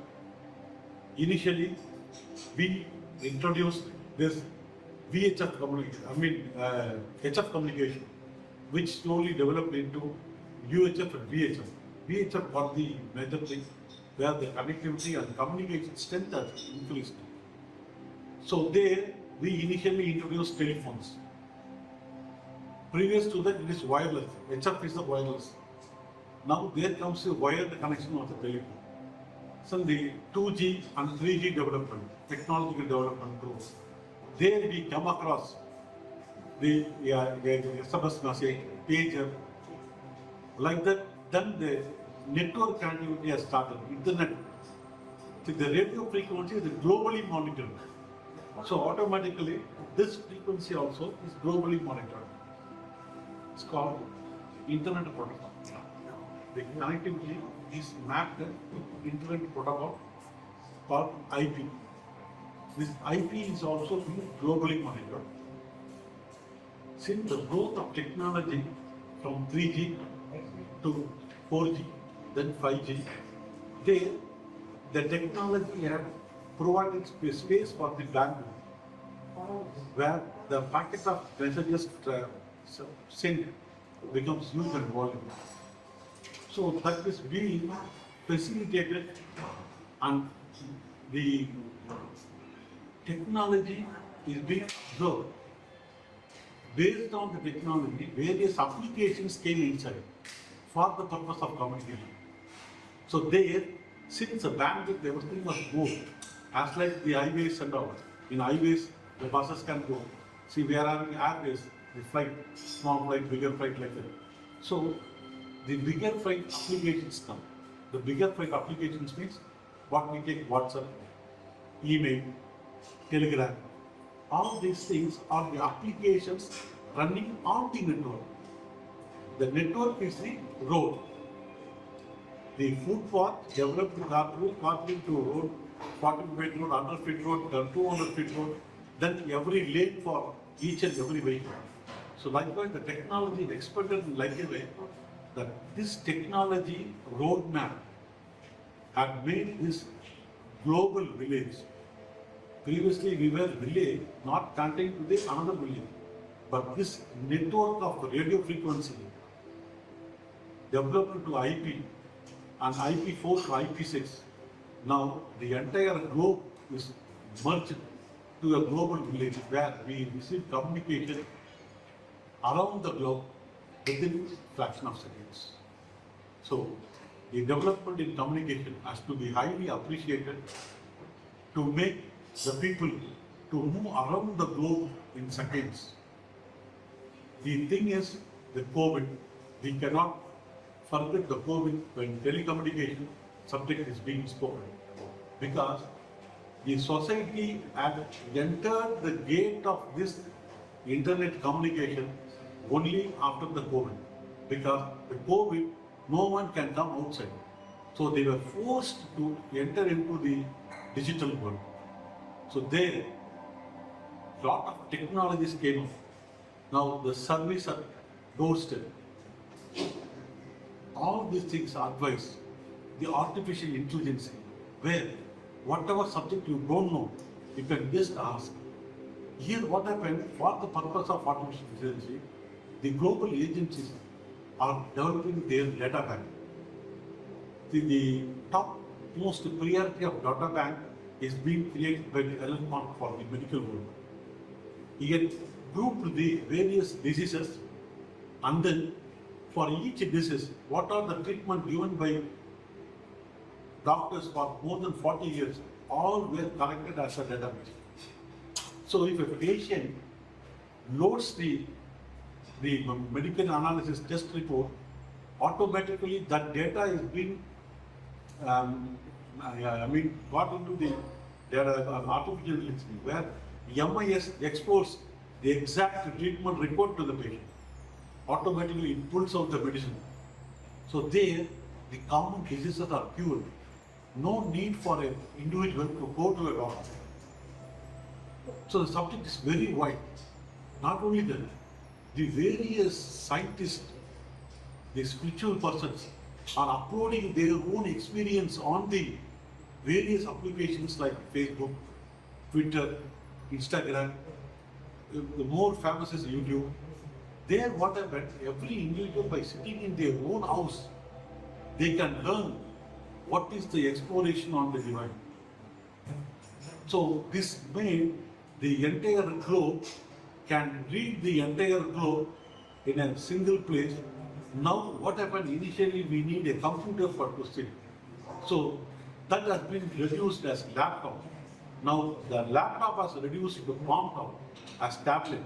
Initially, we introduced this VHF communication, HF communication, which slowly developed into UHF and VHF. VHF got the major thing where the connectivity and communication strength has increased. So there, we initially introduced telephones. Previous to that, it is wireless. HF is the wireless. Now there comes a wired connection of the telephone. So the 2G and 3G development, technological development grows. There we come across the SMS message, pager, like that. Then the network connectivity has started. Internet. So the radio frequency is globally monitored. So automatically, this frequency also is globally monitored. It's called Internet Protocol. The connectivity is mapped to Internet Protocol called IP. This IP is also being globally monitored. Since the growth of technology from 3G to 4G, then 5G, the technology has provided space for the bandwidth, where the packet of messages sent becomes huge and volume. So that is being facilitated, and the technology is being observed. Based on the technology, various applications came inside for the purpose of communication. So there, since the bandwidth, everything was moved, as like the highways and all. In highways, the buses can go. See, we are having airways, the flight, small flight, bigger flight, like that. So the bigger flight applications come. The bigger flight applications means what we take: WhatsApp, email, Telegram. All these things are the applications running on the network. The network is the road. The footpath developed to cartwheel to road, 40 feet road, 100 feet road, 200 feet road, then every lane for each and every vehicle. So likewise, the technology is expanded in like a way that this technology roadmap had made this global village. Previously, we were village not contained to the another village, but this network of radio frequency developed to IP and IP4 to IP6. Now the entire globe is merged to a global village where we receive communication around the globe within a fraction of seconds. So the development in communication has to be highly appreciated to make the people to move around the globe in seconds. The thing is the COVID. We cannot forget the COVID when telecommunication subject is being spoken, because the society had entered the gate of this internet communication only after the COVID. Because the COVID, no one can come outside. So they were forced to enter into the digital world. So there, lot of technologies came up. Now the service at doorstep. All these things are advised. The artificial intelligence, where whatever subject you don't know, you can just ask. Here what happened, for the purpose of artificial intelligence, the global agencies are developing their data bank. The top most priority of data bank is being created by the Elon Musk for the medical world. He had grouped the various diseases, and then for each disease, what are the treatment given by doctors for more than 40 years, all were collected as a database. So if a patient loads the medical analysis test report, automatically that data is being got into the data artificial intelligence, where MIS exports the exact treatment report to the patient. Automatically it pulls out the medicine. So there, the common diseases are cured. No need for an individual to go to a doctor. So the subject is very wide. Not only that, the various scientists, the spiritual persons, are uploading their own experience on the various applications like Facebook, Twitter, Instagram. The more famous is YouTube. There, what happened, every individual, by sitting in their own house, they can learn what is the exploration on the divine. So this made the entire globe can read the entire globe in a single place. Now what happened, initially we need a computer for to sit. So that has been reduced as laptop. Now the laptop has reduced to palm top as tablet.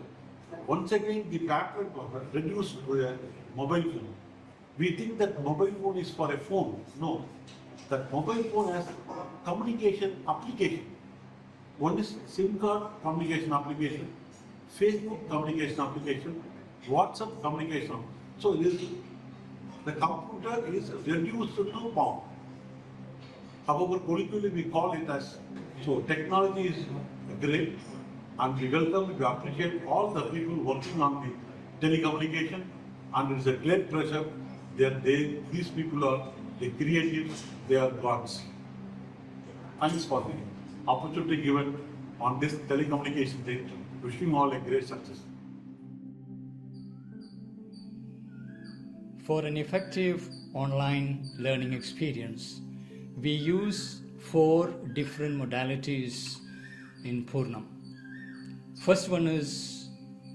Once again the tablet was reduced to a mobile phone. We think that mobile phone is for a phone. No. That mobile phone has communication application. One is SIM card communication application, Facebook communication application, WhatsApp communication. So the computer is reduced to palm. However, colloquially we call it as, so technology is great, and we welcome, we appreciate all the people working on the telecommunication, and it is a great pleasure that these people are the creative, they are gods. Thanks for the opportunity given on this telecommunication day. Wishing all a great success. For an effective online learning experience, we use 4 different modalities in Purnam. First one is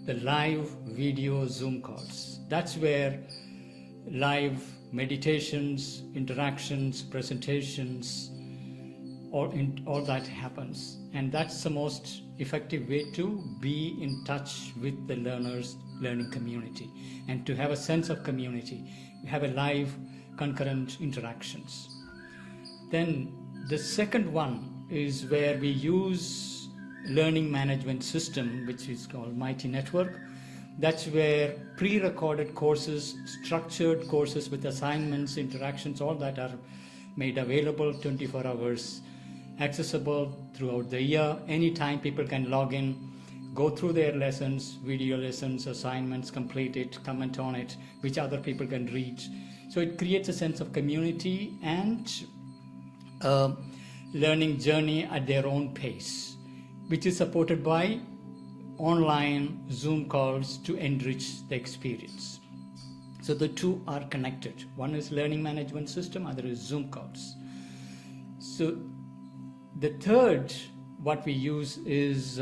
the live video Zoom calls. That's where live meditations, interactions, presentations, all that happens. And that's the most effective way to be in touch with the learners' learning community and to have a sense of community. We have a live concurrent interactions. Then the second one is where we use learning management system, which is called Mighty Network. That's where pre-recorded courses, structured courses with assignments, interactions, all that are made available 24 hours, accessible throughout the year. Anytime people can log in, go through their lessons, video lessons, assignments, complete it, comment on it, which other people can read. So it creates a sense of community and learning journey at their own pace, which is supported by online Zoom calls to enrich the experience. So the two are connected. One is learning management system, other is Zoom calls. So the third, what we use is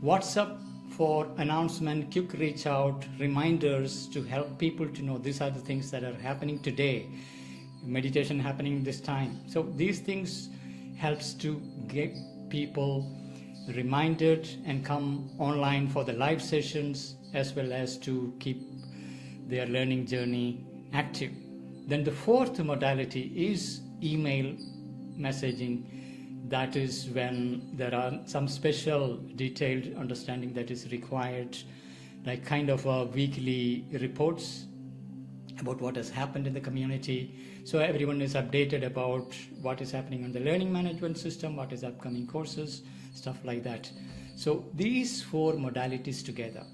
WhatsApp for announcement, quick reach out, reminders to help people to know these are the things that are happening today, meditation happening this time. So these things helps to get people reminded and come online for the live sessions as well as to keep their learning journey active. Then the fourth modality is email messaging. That is when there are some special detailed understanding that is required, like kind of weekly reports about what has happened in the community. So everyone is updated about what is happening on the learning management system, what is upcoming courses, stuff like that. So these 4 modalities together: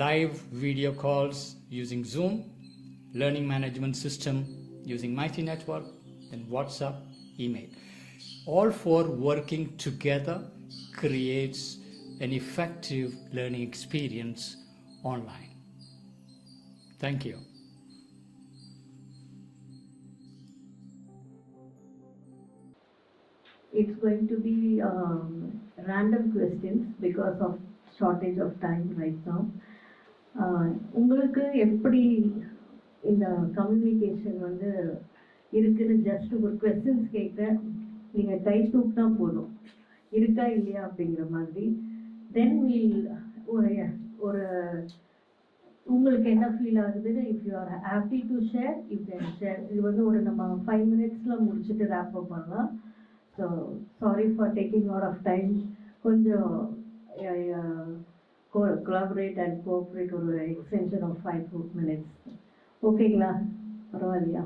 live video calls using Zoom, learning management system using Mighty Network, and WhatsApp, email. All 4 working together creates an effective learning experience online. Thank you. It's going to be random questions because of shortage of time right now. உங்களுக்கு எப்படி இந்த communication வந்து இருக்குன்னு just ஒரு questions கேட்குறேன், நீங்கள் கை தூக்கினா போதும், இருக்கா இல்லையா அப்படிங்கிற மாதிரி. தென் வீல் ஒரு உங்களுக்கு என்ன ஃபீல் ஆகுதுன்னு, if you are happy to share you can share. இது வந்து ஒரு நம்ம 5 minutesல முடிச்சுட்டு ரேப் அப் பண்ணலாம். So sorry for taking out of time. கொஞ்சம் collaborate and cooperate ஒரு எக்ஸ்டென்ஷன் ஆஃப் 5 minutes. ஓகேங்களா? பரவாயில்லையா?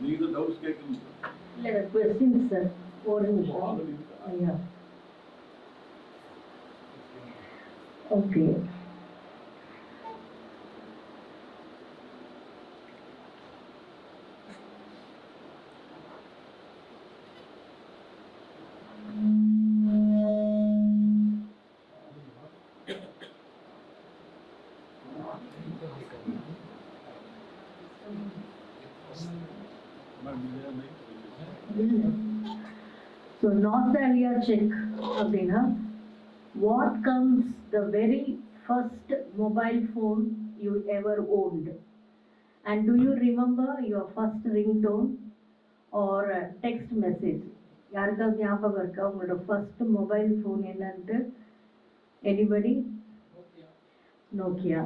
நீங்க டவுட்ஸ் கேட்கணும். இல்லை கொஸ்டின்ஸ் சார், ஒரு நிமிஷம். ஐயா ஓகே. So nostalgia check அப்படின்னா, what comes the very first mobile phone you ever owned, and do you remember your first ringtone or text message? யாருக்காவது ஞாபகம் இருக்கா உங்களோட ஃபர்ஸ்ட் மொபைல் ஃபோன் என்னன்ட்டு? Anybody? Nokia.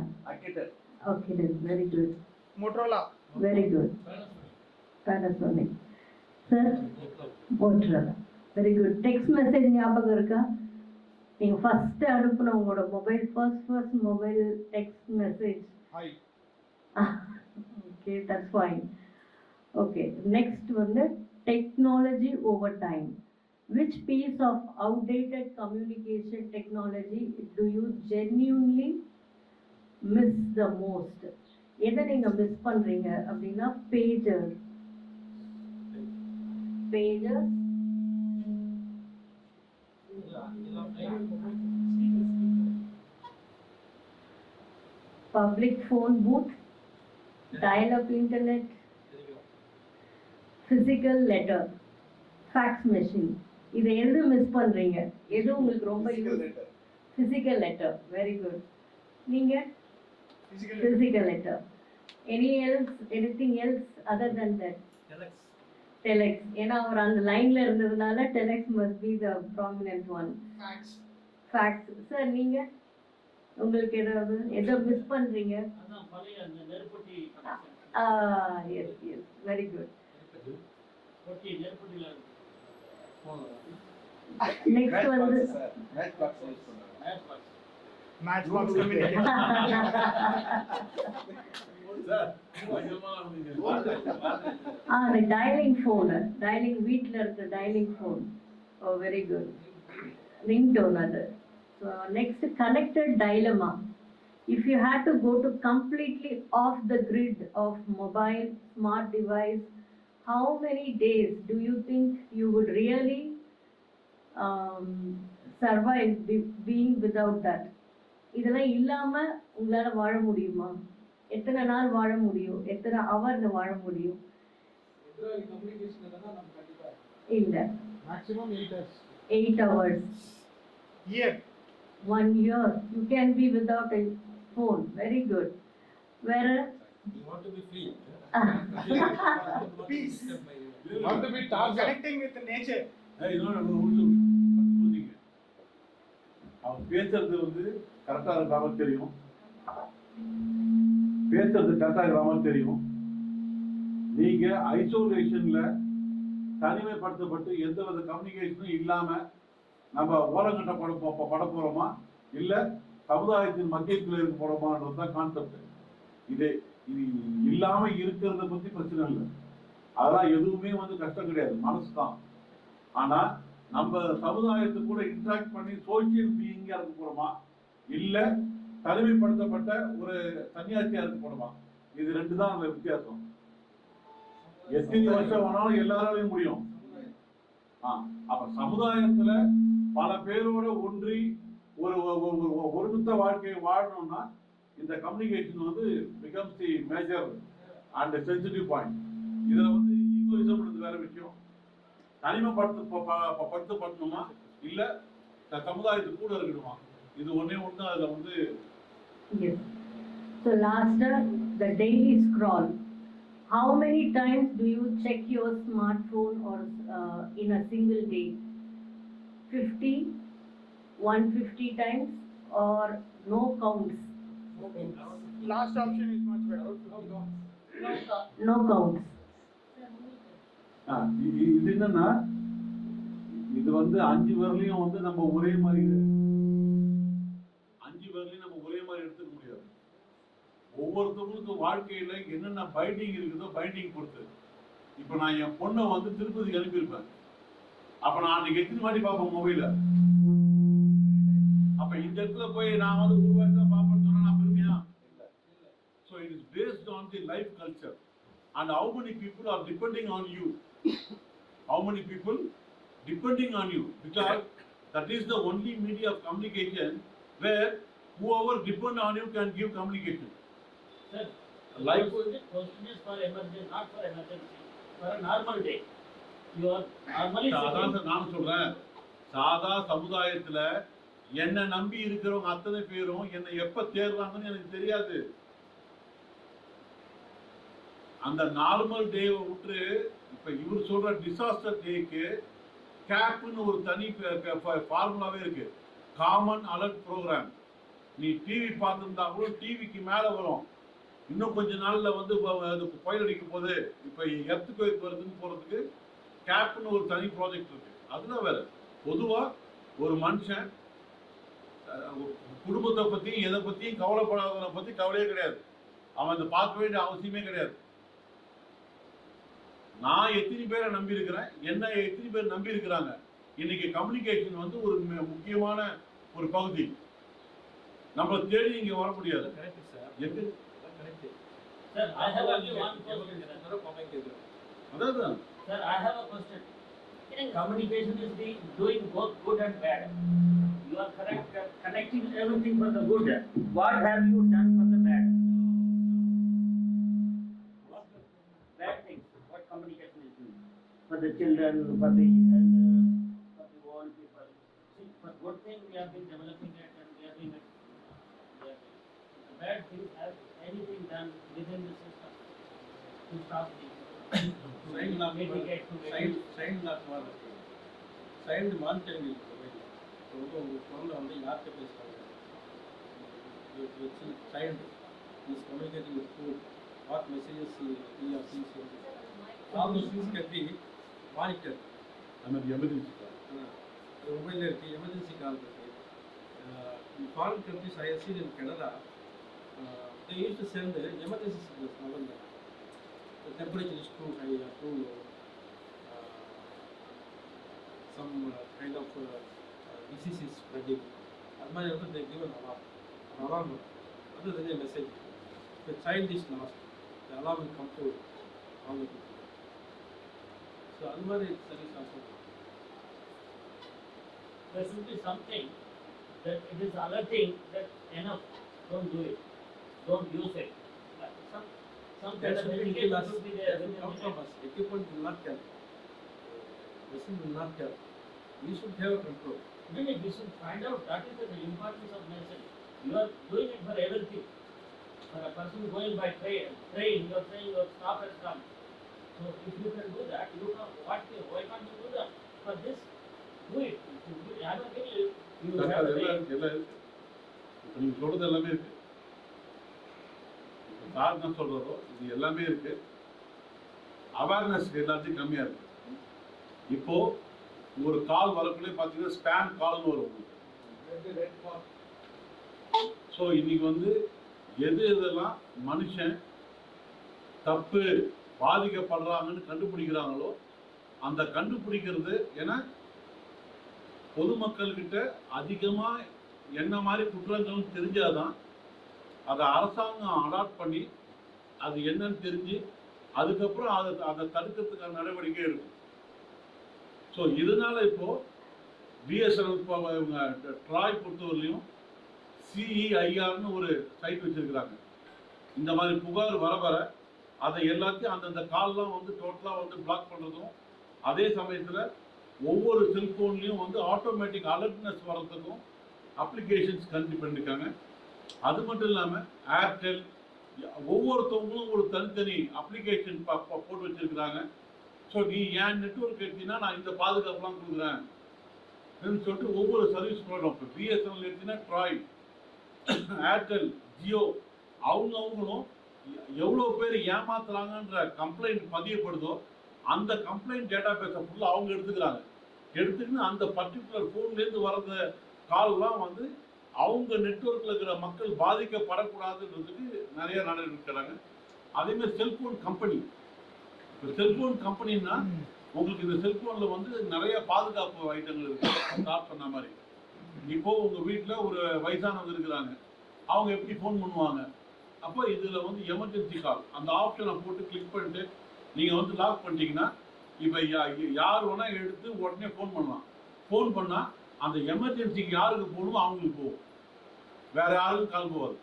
Okay, very good. Motorola. Very good. Panasonic. Sir Motorola. Very good. Text message ஞாபகம் இருக்கா? நீங்கள் first அனுப்புன உங்களோட mobile first mobile text message? Okay, that's fine. Okay, next வந்து technology over time. Which piece of outdated communication technology do you genuinely miss the most? எதை நீங்கள் miss பண்ணுறீங்க அப்படின்னா, pager, public phone booth, dial-up internet, physical letter, fax machine. இதை எது miss பண்றீங்க? எது உங்களுக்கு ரொம்ப physical letter? Very good. நீங்க physical letter. Anything else other than that? Telex. ஏன்னா அவர் அந்த லைன்ல இருந்ததுனால telex must be the prominent one. Fax. Sir நீங்க உங்களுக்கு ஏதாவது எதை மிஸ் பண்றீங்க? Yes, very good. Next வந்து Matchbox communication. the dialing phone, வீட்ல இருக்க dialing phone. Oh, very good. Ringtone அது. So next, connected dilemma. If you had to go to completely off the grid of mobile smart device, how many days do you think you would really survive being without that? இதெல்லாம் இல்லாம உங்களால வாழ முடியுமா? எத்தனை நாள் வாழ முடியும்? எத்தனை ஹவர் வாழ முடியும்? இல்ல, Maximum 8 hours. 8 hours. Year. 1 year. You can be without a phone. Very good. Where? You want to be free. Peace. You want to be target. Connecting with nature. அவர் பேசுறது வந்து கரெக்டாக இருக்கிறாமல் தெரியும், பேசுறது கரெக்டாக இருக்கிறாமல் தெரியும். நீங்க ஐசோலேஷன்ல தனிமைப்படுத்தப்பட்டு எந்த வித கம்யூனிகேஷனும் இல்லாம நம்ம ஓரங்கட்ட பட போறோமா இல்ல சமுதாயத்தின் மத்தியத்தில் இருக்க போறோமான்றதுதான் கான்செப்ட். இது இது இல்லாம இருக்கிறத பத்தி பிரச்சனை இல்லை, அதெல்லாம் எதுவுமே கஷ்டம் கிடையாது, மனசு தான். ஆனா நம்ம சமுதாயத்தை கூட இன்டராக்ட் பண்ணி சோசியல் பீயிங்கா இருக்க போறோமா இல்ல தனிமைப்படுத்தப்பட்ட ஒரு தனியாட்சியா இருக்க போறோமா, இது ரெண்டு தான் அந்த வித்தியாசம். எத்தனை வருஷம் வேணாலும் எல்லாராலையும் முடியும். அப்ப சமுதாயத்துல பல பேரோட ஒன்றி ஒரு ஒருமித்த வாழ்க்கையை வாழணும்னா இந்த communication becomes the major and sensitive point. இதுல ஈகோயிசம் வேற விஷயம். தனிமைப்படுத்தணுமா இல்ல சமுதாயத்துக்கு கூட இருக்கணுமா, இது ஒண்ணே ஒண்ணு. அதுல Yes. So last, the daily scroll. How many times do you check your smartphone or in a single day? 50, 150 times or no counts? Last option is much better. No counts. இது என்னன்னா இது 5 வரலையும் நம்ம ஒரே மாதிரி 5 வரலையும் நம்ம ஒரே மாதிரி எடுத்துக்க முடியாது. ஒவ்வொருத்தவங்களுக்கு வாழ்க்கையில என்னென்ன பைண்டிங் இருக்குதோ பைண்டிங் பொறுத்து. இப்ப நான் என் பொண்ணை திருப்பதிக்கு அனுப்பியிருப்பேன், அப்ப நான் அன்னைக்கு எத்தனை வாட்டி பார்ப்பேன் மொபைல. அப்ப இந்த இடத்துல போய் நான் ஒரு வாட்டி தான் பார்ப்பேன்னு சொன்னா நான் பெருமையா? So it is based on the life culture and how many people are depending on you. How many people depending on you, because that is the only media of communication where whoever depend on you can give communication. Sir, life question is for emergency, not for emergency. For a normal day, you are normally. அதான் நான் சொல்றேன், சாதா சமுதாயத்துல என்ன நம்பி இருக்கிறவங்க அத்தனை பேரும் என்ன எப்ப தேர்றாங்கன்னு எனக்கு தெரியாது. அந்த நார்மல் டே விட்டு இப்ப இவர் சொல்ற டிசாஸ்டர் டேக்கு கேப்னு ஒரு தனி ஃபார்முலாவே இருக்கு, காமன் அலர்ட் ப்ரோக்ராம். நீ டிவி பார்த்துருந்தா கூட டிவிக்கு மேல வரும், இன்னும் கொஞ்ச நாள்ல புயல் அடிக்க போது, இப்ப எர்த்குவேக் வருதுன்னு போறதுக்கு கேப்னு ஒரு தனி ப்ராஜெக்ட் இருக்கு. அதுதான் வேற. பொதுவா ஒரு மனுஷன் குடும்பத்தை பத்தி எதை பத்தியும் கவலைப்படாதவனை பத்தி கவலையே கிடையாது, அவன் அதை பார்க்க வேண்டிய அவசியமே கிடையாது. நான் எத்தனை பேரை நம்பி இருக்கிறேன், என்ன எத்தனை பேர் நம்பி இருக்கிறாங்க. இன்னைக்கு கம்யூனிகேஷன் ஒரு முக்கியமான ஒரு பகுதி. நம்ம தேடி இங்க வர முடியாது. Sir, I have only one question. அதான் Sir, I have a question. Communication is doing both good and bad. You are correct, connecting everything for the good. What have you done for the bad? What bad things? What communication is doing for the children, for the elders, for the old people? See, for good thing we have been developing it and we have been. The bad things have anything done within the system to stop the child monitoring இருக்கு உங்கள் ஃபோனில் யார்கிட்ட பேசுகிறாங்க வச்சு child is communicating with food what messages all those things can be monitor. நமக்கு emergency அது மொபைலில் இருக்குது, எமர்ஜென்சி கால் இருக்குது. Foreign countries I seen in Canada they used to send emergency signals. The temperature is too high or too low. Some kind of disease is spreading. At my level, they give an alarm. An alarm. Other than a message, the child is lost. The alarm will come to all the people. So, Almar is service also. There should be something that it is alerting that enough, don't do it, don't use it. Some kind of indication should be there. Come from us. Equipment will not help. Machine will not help. We should have a control. Then we should find out that is the importance of message. You are doing it for everything. For a person going by train, you are saying your stop has come. So if you can do that, you can, why can't you do that? For this, do it. I don't think you have to இப்போ நீங்கள் சொல்கிறது எல்லாமே இருக்குது. இப்போ sir என்ன சொல்கிறதோ இது எல்லாமே இருக்குது. அவேர்னஸ் எல்லாத்தையும் கம்மியாக இருக்குது. இப்போது ஒரு கால் வரக்குள்ளே பார்த்தீங்கன்னா ஸ்பேம் கால்னு வரும் உங்களுக்கு. ஸோ இன்னைக்கு வந்து எதெல்லாம் மனுஷன் தப்பு பாதிக்கப்படுறாங்கன்னு கண்டுபிடிக்கிறாங்களோ அந்த கண்டுபிடிக்கிறது, ஏன்னா பொதுமக்கள்கிட்ட அதிகமாக என்ன மாதிரி குற்றங்கள் தெரிஞ்சாதான் அதை அரசாங்கம் அடாப்ட் பண்ணி அது என்னன்னு தெரிஞ்சு அதுக்கப்புறம் அதை தடுக்கிறதுக்கான நடவடிக்கை எடுக்கும். ஸோ இதனால இப்போ பிஎஸ்என்எல் இவங்க ட்ராய் பொறுத்தவரையிலையும் SAIIERன்னு ஒரு சைட் வச்சிருக்கிறாங்க. இந்த மாதிரி புகார் வர அதை எல்லாத்தையும் அந்தந்த கால்லாம் வந்து டோட்டலாக வந்து பிளாக் பண்ணுறதும், அதே சமயத்தில் ஒவ்வொரு செல்ஃபோன்லேயும் வந்து ஆட்டோமேட்டிக் அலர்ட்னஸ் வர்றதுக்கும் அப்ளிகேஷன்ஸ் கண்டிப்பாக பண்ணியிருக்காங்க. அது மட்டும் இல்லாமல் ஏர்டெல் ஒவ்வொருத்தவங்களும் ஒரு தனித்தனி அப்ளிகேஷன் போட்டு வச்சிருக்கிறாங்க. ஸோ நீ ஏன் நெட்ஒர்க் எடுத்தீங்கன்னா நான் இந்த பாதுகாப்புலாம் கொடுக்குறேன் சொல்லிட்டு ஒவ்வொரு சர்வீஸ் ப்ரொவைடரும், இப்போ பிஎஸ்என்எல் எடுத்தீங்கன்னா ட்ராய், ஏர்டெல், ஜியோ, அவங்களும் எவ்வளோ பேர் ஏமாத்துறாங்கன்ற கம்ப்ளைண்ட் பதியப்படுதோ அந்த கம்ப்ளைண்ட் டேட்டா பேஸை ஃபுல்லாக அவங்க எடுத்துக்கிறாங்க. எடுத்துக்கின்னு அந்த பர்டிகுலர் ஃபோன்லேருந்து வர்ற கால்லாம் வந்து அவங்க நெட்ஒர்க்கில் இருக்கிற மக்கள் பாதிக்கப்படக்கூடாதுன்றதுக்கு நிறைய நடக்கிறாங்க. அதேமாதிரி செல்ஃபோன் கம்பெனி, இப்போ செல்ஃபோன் கம்பெனின்னா உங்களுக்கு இந்த செல்ஃபோனில் வந்து நிறைய பாதுகாப்பு ஐட்டங்கள் இருக்குது. ஸ்டார்ட் பண்ண மாதிரி இப்போது உங்கள் வீட்டில் ஒரு வயசானவங்க இருக்கிறாங்க, அவங்க எப்படி ஃபோன் பண்ணுவாங்க? அப்போ இதில் வந்து எமர்ஜென்சி கால் அந்த ஆப்ஷனை போட்டு கிளிக் பண்ணிட்டு நீங்கள் வந்து லாக் பண்ணிட்டீங்கன்னா இப்போ யார் வேணால் எடுத்து உடனே ஃபோன் பண்ணலாம். ஃபோன் பண்ணால் அந்த எமர்ஜென்சிக்கு யாருக்கு போகணுமோ அவங்களுக்கு போகும், வேற யாருக்கும் கால் போகாது.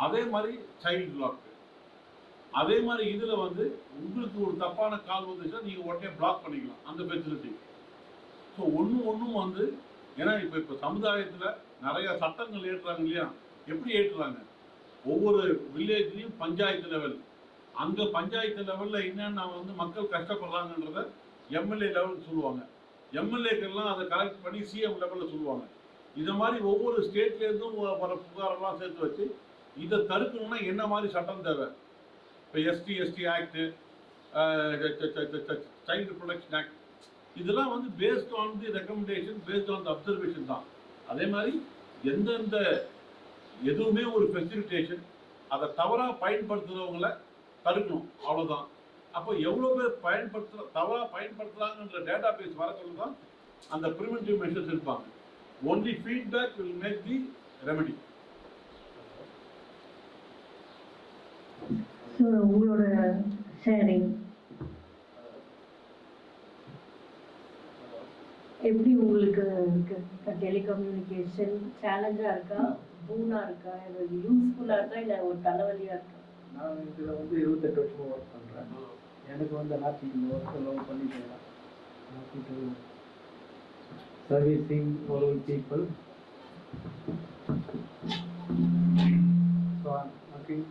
அதே மாதிரி சைல்டு லாக்கு, அதே மாதிரி இதில் வந்து உங்களுக்கு ஒரு தப்பான கால் வந்துச்சுன்னா நீங்கள் உடனே பிளாக் பண்ணிக்கலாம் அந்த ஃபெசிலிட்டி. ஸோ ஒன்றும் வந்து ஏன்னா இப்போ சமுதாயத்தில் நிறைய சட்டங்கள் ஏற்றுறாங்க இல்லையா? எப்படி ஏற்றுறாங்க? ஒவ்வொரு வில்லேஜ்லேயும் பஞ்சாயத்து லெவல், அங்கே பஞ்சாயத்து லெவலில் என்னென்ன வந்து மக்கள் கஷ்டப்படுறாங்கன்றத எம்எல்ஏ லெவலுக்கு சொல்லுவாங்க. எம்எல்ஏக்கெல்லாம் அதை கலெக்ட் பண்ணி சிஎம் லெவலில் சொல்லுவாங்க. இதை மாதிரி ஒவ்வொரு ஸ்டேட்லேருந்தும் வர புகாரெல்லாம் சேர்த்து வச்சு இதை தடுக்கணும்னா என்ன மாதிரி சட்டம் தேவை? இப்போ ST act, child protection act, இதெல்லாம் வந்து based on the recommendation, based on the observation தான். அதே மாதிரி எந்தெந்த எதுவுமே ஒரு ஃபெசிலிட்டேஷன் அதை தவறாக பயன்படுத்துகிறவங்கள தடுக்கணும், அவ்வளோதான். அப்போ எவ்வளோ பேர் தவறாக பயன்படுத்துகிறாங்கன்ற டேட்டா பேஸ் வரக்குள்ள தான் அந்த ப்ரிவென்டிவ் மெஷர்ஸ் எடுப்பாங்க. Only feedback will make the remedy. So உங்களோட ஷேரிங் எப்படி உங்களுக்கு டெலிகம்யூனிகேஷன் சேலஞ்சாக இருக்கா, பூனாக இருக்கா, இது யூஸ்ஃபுல்லாக இருக்கா, இல்லை ஒரு தலைவலியாக இருக்கா? நான் இதில் வந்து 28 வருஷமாக ஒர்க் பண்ணுறேன். எனக்கு வந்து ஹாப்பி இந்த ஒர்க்கை லவ் பண்ணிட்டேன். Happy to servicing all people. So working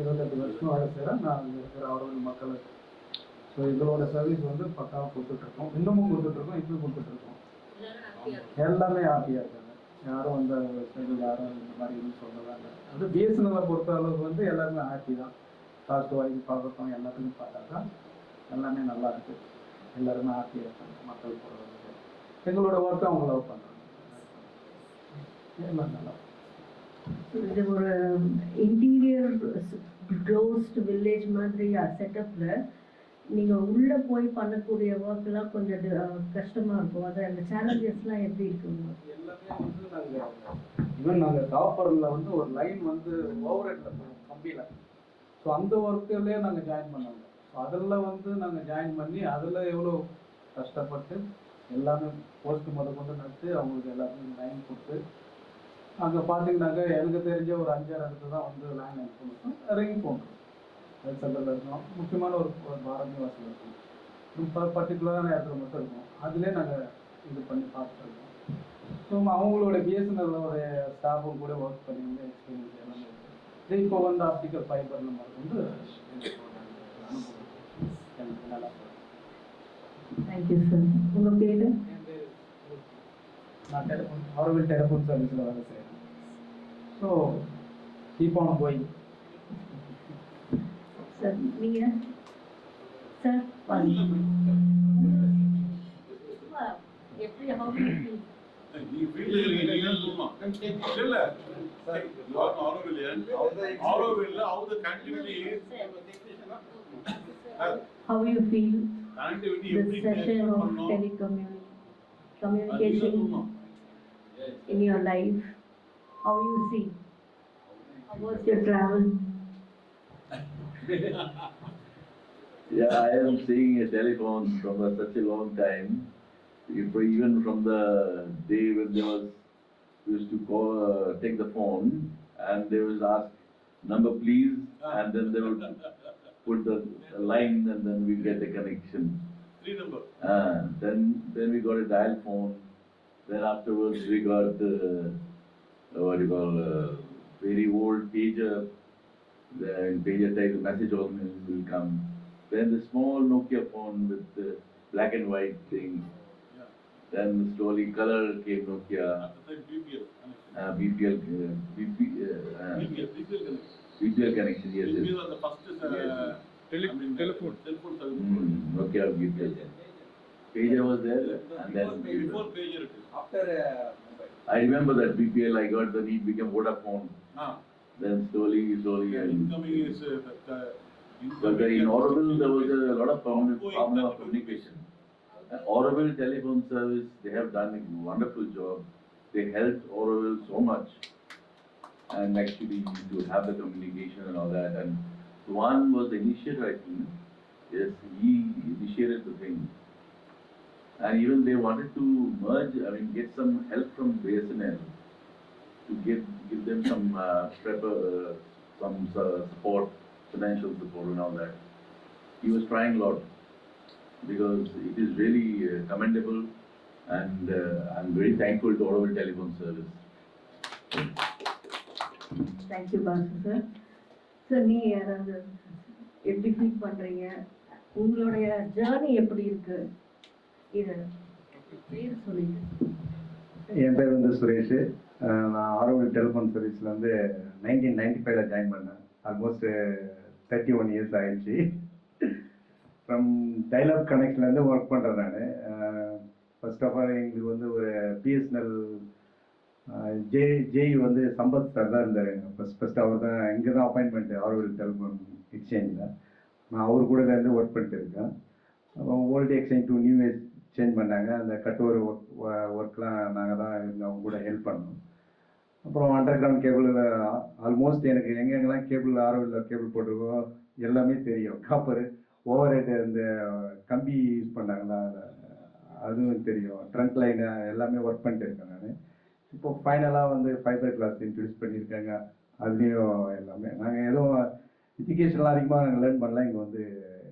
28 வருஷம் வேலை செய்கிறேன் நான் இங்கே இருக்கிற ஆரோவில் மக்களுக்கு. ஸோ இதோட சர்வீஸ் வந்து பக்காவாக கொடுத்துட்ருக்கோம், இன்னமும் கொடுத்துட்ருக்கோம், இப்பவும் கொடுத்துட்ருக்கோம். எல்லாமே ஹாப்பியாக இருக்காங்க. யாரும் வந்து யாரும் இந்த மாதிரி எதுவும் சொல்லலாம் இல்லை. அது பிஎஸ்என்எல்லை பொறுத்த அளவுக்கு வந்து எல்லாருமே ஹாப்பி தான். காஸ்ட் வாங்கி பார்க்கட்டும், எல்லாத்துக்கும் பார்த்தாக்கா எல்லாமே நல்லா இருக்குது. எல்லாருமே ஹாப்பியாக இருக்காங்க. மக்கள் போகிறவங்க எங்களோட ஒர்க்கை அவங்க லவ் பண்ணுறாங்க. எல்லாம் நல்லா. இது ஒரு இன்டீரியர் க்ளோஸ்ட் வில்லேஜ் மாதிரி செட்டப்பில் நீங்கள் உள்ளே போய் பண்ணக்கூடிய ஒர்க்கெல்லாம் கொஞ்சம் கஷ்டமாக இருக்கும். அது அந்த சேலஞ்சஸ்லாம் எப்படி இருக்குங்க? எல்லாமே வந்து ஈவன் நாங்கள் காப்பரில் வந்து ஒரு லைன் வந்து ஓவர் ஹெட்டில் போவோம் கம்பியில். ஸோ அந்த ஒர்க்குலேயே நாங்கள் ஜாயின் பண்ணாங்க. ஸோ அதில் வந்து நாங்கள் ஜாயின் பண்ணி அதில் எவ்வளோ கஷ்டப்பட்டு எல்லாமே போஸ்ட்டு கொண்டு நட்டு அவங்களுக்கு எல்லாத்துக்கும் லைன் கொடுத்து அங்கே பார்த்தீங்கன்னாக்கா எனக்கு தெரிஞ்ச ஒரு 5-6 இடத்துல தான் வந்து லைன் அனுப்பணும். ரிங் போகணும், செல்லில் இருக்கணும், முக்கியமான ஒரு பாரதி வாசல் இருக்கணும், இப்போ பர்டிகுலரான இடத்துல மட்டும் இருக்கும். அதிலே நாங்கள் இது பண்ணி பார்த்துருக்கோம். ஸோ அவங்களோட பிஎஸ்என்எல்லோட ஸ்டாஃபும் கூட ஒர்க் பண்ணி எக்ஸ்பீரியன்ஸ் எல்லாமே இருக்குது. இப்போ வந்து ஆப்டிக்கல் ஃபைபர் நம்ம வந்து அனுபவம் எனக்கு நல்லா இருக்கும். Thank you sir. உங்கள் பேர்? நான் டெலிஃபோன் ஆரோவில் டெலிஃபோன் சர்வீஸில் வேலை செய்கிறேன். So keep on going. Sir, Mia? Sir, one. How do you feel? You feel இல்ல you are Aurovillian. Auroville, how the connectivity is. How you feel Connectivity the session of communication in your life? How you see? How was your travel? Yeah, I am seeing a telephone from such a long time. Even from the day when there was, we used to call, take the phone, and they would ask number please, and then they would put the line, and then we get the connection. 3 number. Then we got a dial phone. Then afterwards we got what do you call very old pager. Then pager type message will come. Then the small Nokia phone with the black and white thing. Then slowly color came Nokia. BPL. BPL connection, yes. BPL was the first telephone service. Nokia BPL. Pager was there, and then before pager it is. After I remember that BPL I got, then it became Vodafone. Then slowly. Incoming is But in Auroville there was a lot of form of communication. Auroville Telephone Service, they have done a wonderful job. They helped Auroville so much, and actually to have the communication and all that. And one was the initiator, I think. Yes, he initiated the thing. And even they wanted to merge, get some help from BSNL to give them some support, financial support and all that. He was trying a lot, because it is really commendable, and I'm very thankful to Auroville Telephone Service. Thank you, Basu sir. Sir, நீ யாராவது எப்படி feel பண்றீங்க? உங்களுடைய journey எப்படி இருக்கு? இது பேர் சொல்லுங்க. என் பேர் வந்து சுரேஷ். நான் ஆரோவில் டெலிஃபோன் சர்வீஸில் வந்து 1995 ஜாயின் பண்ணேன். ஆல்மோஸ்ட் 31 இயர்ஸ் ஆயிடுச்சு. ஃப்ரம் டைலப் கனெக்ஷன்லேருந்து ஒர்க் பண்ணுறேன் நான். ஃபர்ஸ்ட் ஆஃப் ஆல் எங்களுக்கு வந்து ஒரு பிஎஸ்என்எல் ஜேஇ வந்து சம்பத் சார் தான் இருந்தார். ஃபர்ஸ்ட் அவர் தான் இங்கே தான் அப்பாயின்மெண்ட் ஆரோவில் டெலிஃபோன் எக்ஸ்சேஞ்சில். நான் அவர் கூட இருந்து ஒர்க் பண்ணிட்டு இருக்கேன். Old exchange to new exchange பண்ணாங்க. அந்த கட்டோர் ஒர்க்லாம் நாங்கள் தான் அவங்க கூட ஹெல்ப் பண்ணோம். அப்புறம் அண்டர் கிரவுண்ட் கேபிள் ஆல்மோஸ்ட் எனக்கு எங்கெங்கெல்லாம் கேபிள் ஆரோவில் கேபிள் போட்டிருக்கோம் எல்லாமே தெரியும். காப்பர் ஓவர் ஹெட் இந்த கம்பி யூஸ் பண்ணாங்களா அதுவும் தெரியும். ட்ரங்க் லைனு எல்லாமே ஒர்க் பண்ணிட்டு இருக்கேன் நான். இப்போ ஃபைனலாக வந்து ஃபைபர் கிளாஸ் இன்ட்ரடியூஸ் பண்ணியிருக்காங்க. அதுலேயும் எல்லாமே நாங்கள் எதுவும் எஜுகேஷன்லாம் அதிகமாக நாங்கள் லேர்ன் பண்ணலாம். இங்கே வந்து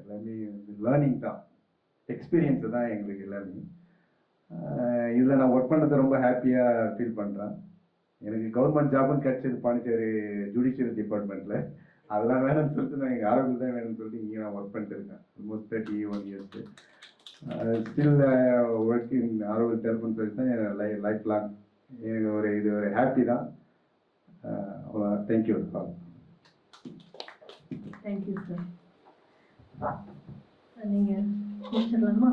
எல்லாமே லேர்னிங் தான், எக்ஸ்பீரியன்ஸு தான் எங்களுக்கு எல்லாமே. இதில் நான் ஒர்க் பண்ணுறது ரொம்ப ஹாப்பியாக ஃபீல் பண்ணுறேன். எனக்கு கவர்மெண்ட் ஜாபும் கிடச்சிது பாண்டிச்சேரி ஜுடிஷியல் டிபார்ட்மெண்ட்டில். அதெல்லாம் வேணும்னு சொல்லிட்டு நான் எங்கள் ஆரோக்கியம் தான் வேணும்னு சொல்லிட்டு இங்கே நான் ஒர்க் பண்ணிட்டு இருக்கேன். Almost 31 years. Still work in Auroville telephone service தான் என் லைஃப் லாங். எனக்கு இது ஒரு ஹாப்பி தான். தேங்க்யூ. Thank you sir. நீங்கள் முடிச்சிடலாமா?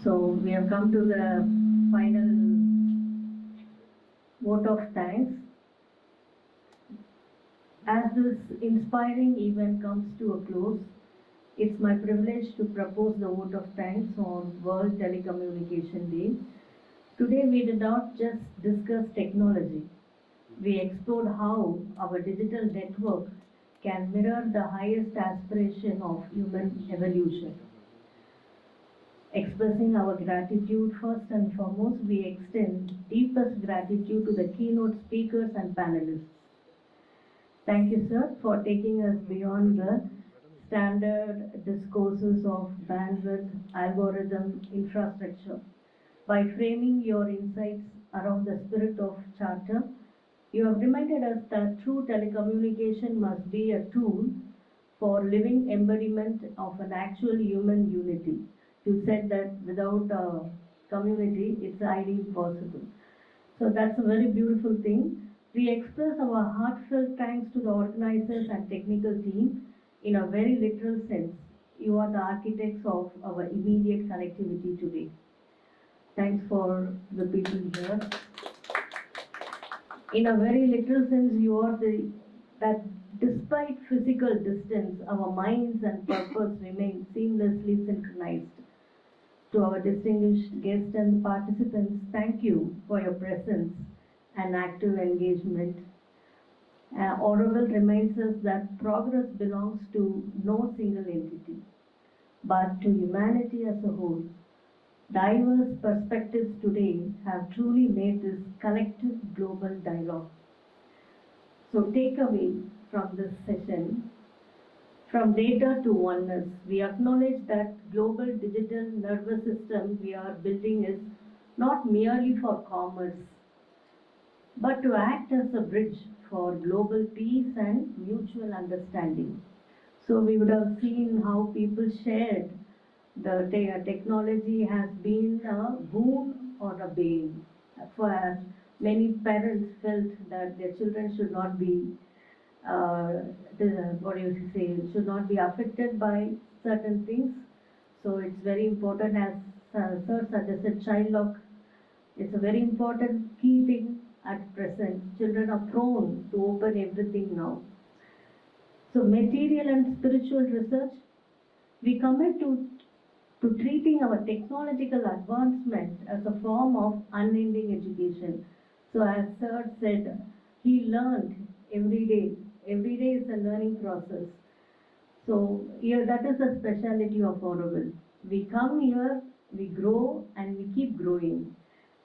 So we have come to the final vote of thanks. As this inspiring event comes to a close, it's my privilege to propose the vote of thanks on World Telecommunication Day. Today we did not just discuss technology. We explored how our digital network can mirror the highest aspiration of human evolution. Expressing our gratitude, first and foremost, we extend deepest gratitude to the keynote speakers and panelists. Thank you, sir, for taking us beyond the standard discourses of bandwidth, algorithm, infrastructure. By framing your insights around the spirit of charter, you have reminded us that true telecommunication must be a tool for living embodiment of an actual human unity. You said that without community, it's highly possible. So that's a very beautiful thing. We express our heartfelt thanks to the organizers and technical team in a very literal sense. You are the architects of our immediate connectivity today. Thanks for the people here. In a very literal sense, you are that despite physical distance, our minds and purpose remain seamlessly synchronized. To our distinguished guests and participants, thank you for your presence and active engagement. Auroville reminds us that progress belongs to no single entity, but to humanity as a whole. Diverse perspectives today have truly made this collective global dialogue. So take away from this session, from data to oneness, we acknowledge that global digital nervous system we are building is not merely for commerce, but to act as a bridge for global peace and mutual understanding. So we would have seen how people shared the technology has been a boon or a bane. For many parents felt that their children should not be should not be affected by certain things. So it's very important, as Sir suggested, child lock. It's a very important key thing at present. Children are prone to open everything now. So material and spiritual research, we commit to treating our technological advancement as a form of unending education. So as Sir said, he learned every day. Every day is a learning process. So here, that is the speciality of Auroville. We come here, we grow, and we keep growing.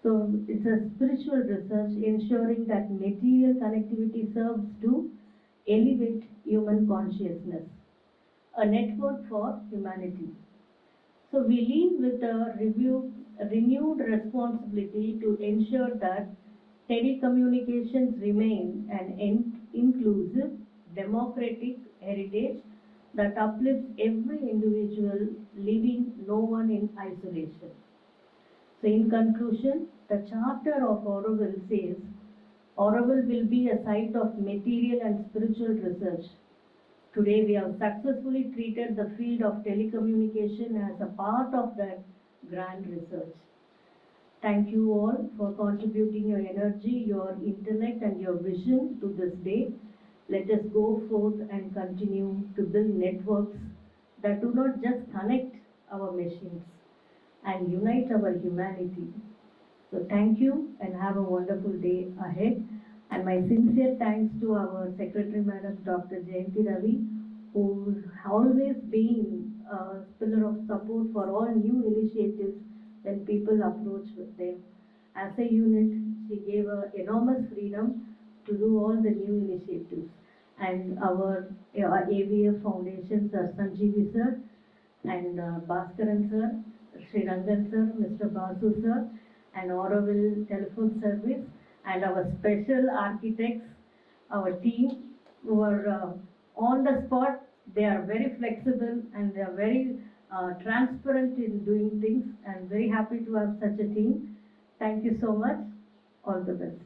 So it's a spiritual research ensuring that material connectivity serves to elevate human consciousness, a network for humanity. So we leave with a renewed responsibility to ensure that telecommunications remain an inclusive, democratic heritage that uplifts every individual, leaving no one in isolation. So in conclusion, the Charter of Auroville says, Auroville will be a site of material and spiritual research. Today we have successfully treated the field of telecommunication as a part of that grand research. Thank you all for contributing your energy, your intellect and your vision to this day. Let us go forth and continue to build networks that do not just connect our machines and unite our humanity. So thank you and have a wonderful day ahead. And my sincere thanks to our Secretary Madam Dr. Jayanti Ravi, who's always been a pillar of support for all new initiatives when people approach with them. As a unit, she gave enormous freedom to do all the new initiatives. And our AVF Foundation, Sir Sanjeevi Sir, and Bhaskaran Sir, Sri Rangan Sir, Mr. Basu Sir, and Auroville Telephone Service, and our special architects, our team, who are on the spot. They are very flexible and they are very transparent in doing things. I'm very happy to have such a team. Thank you so much. All the best.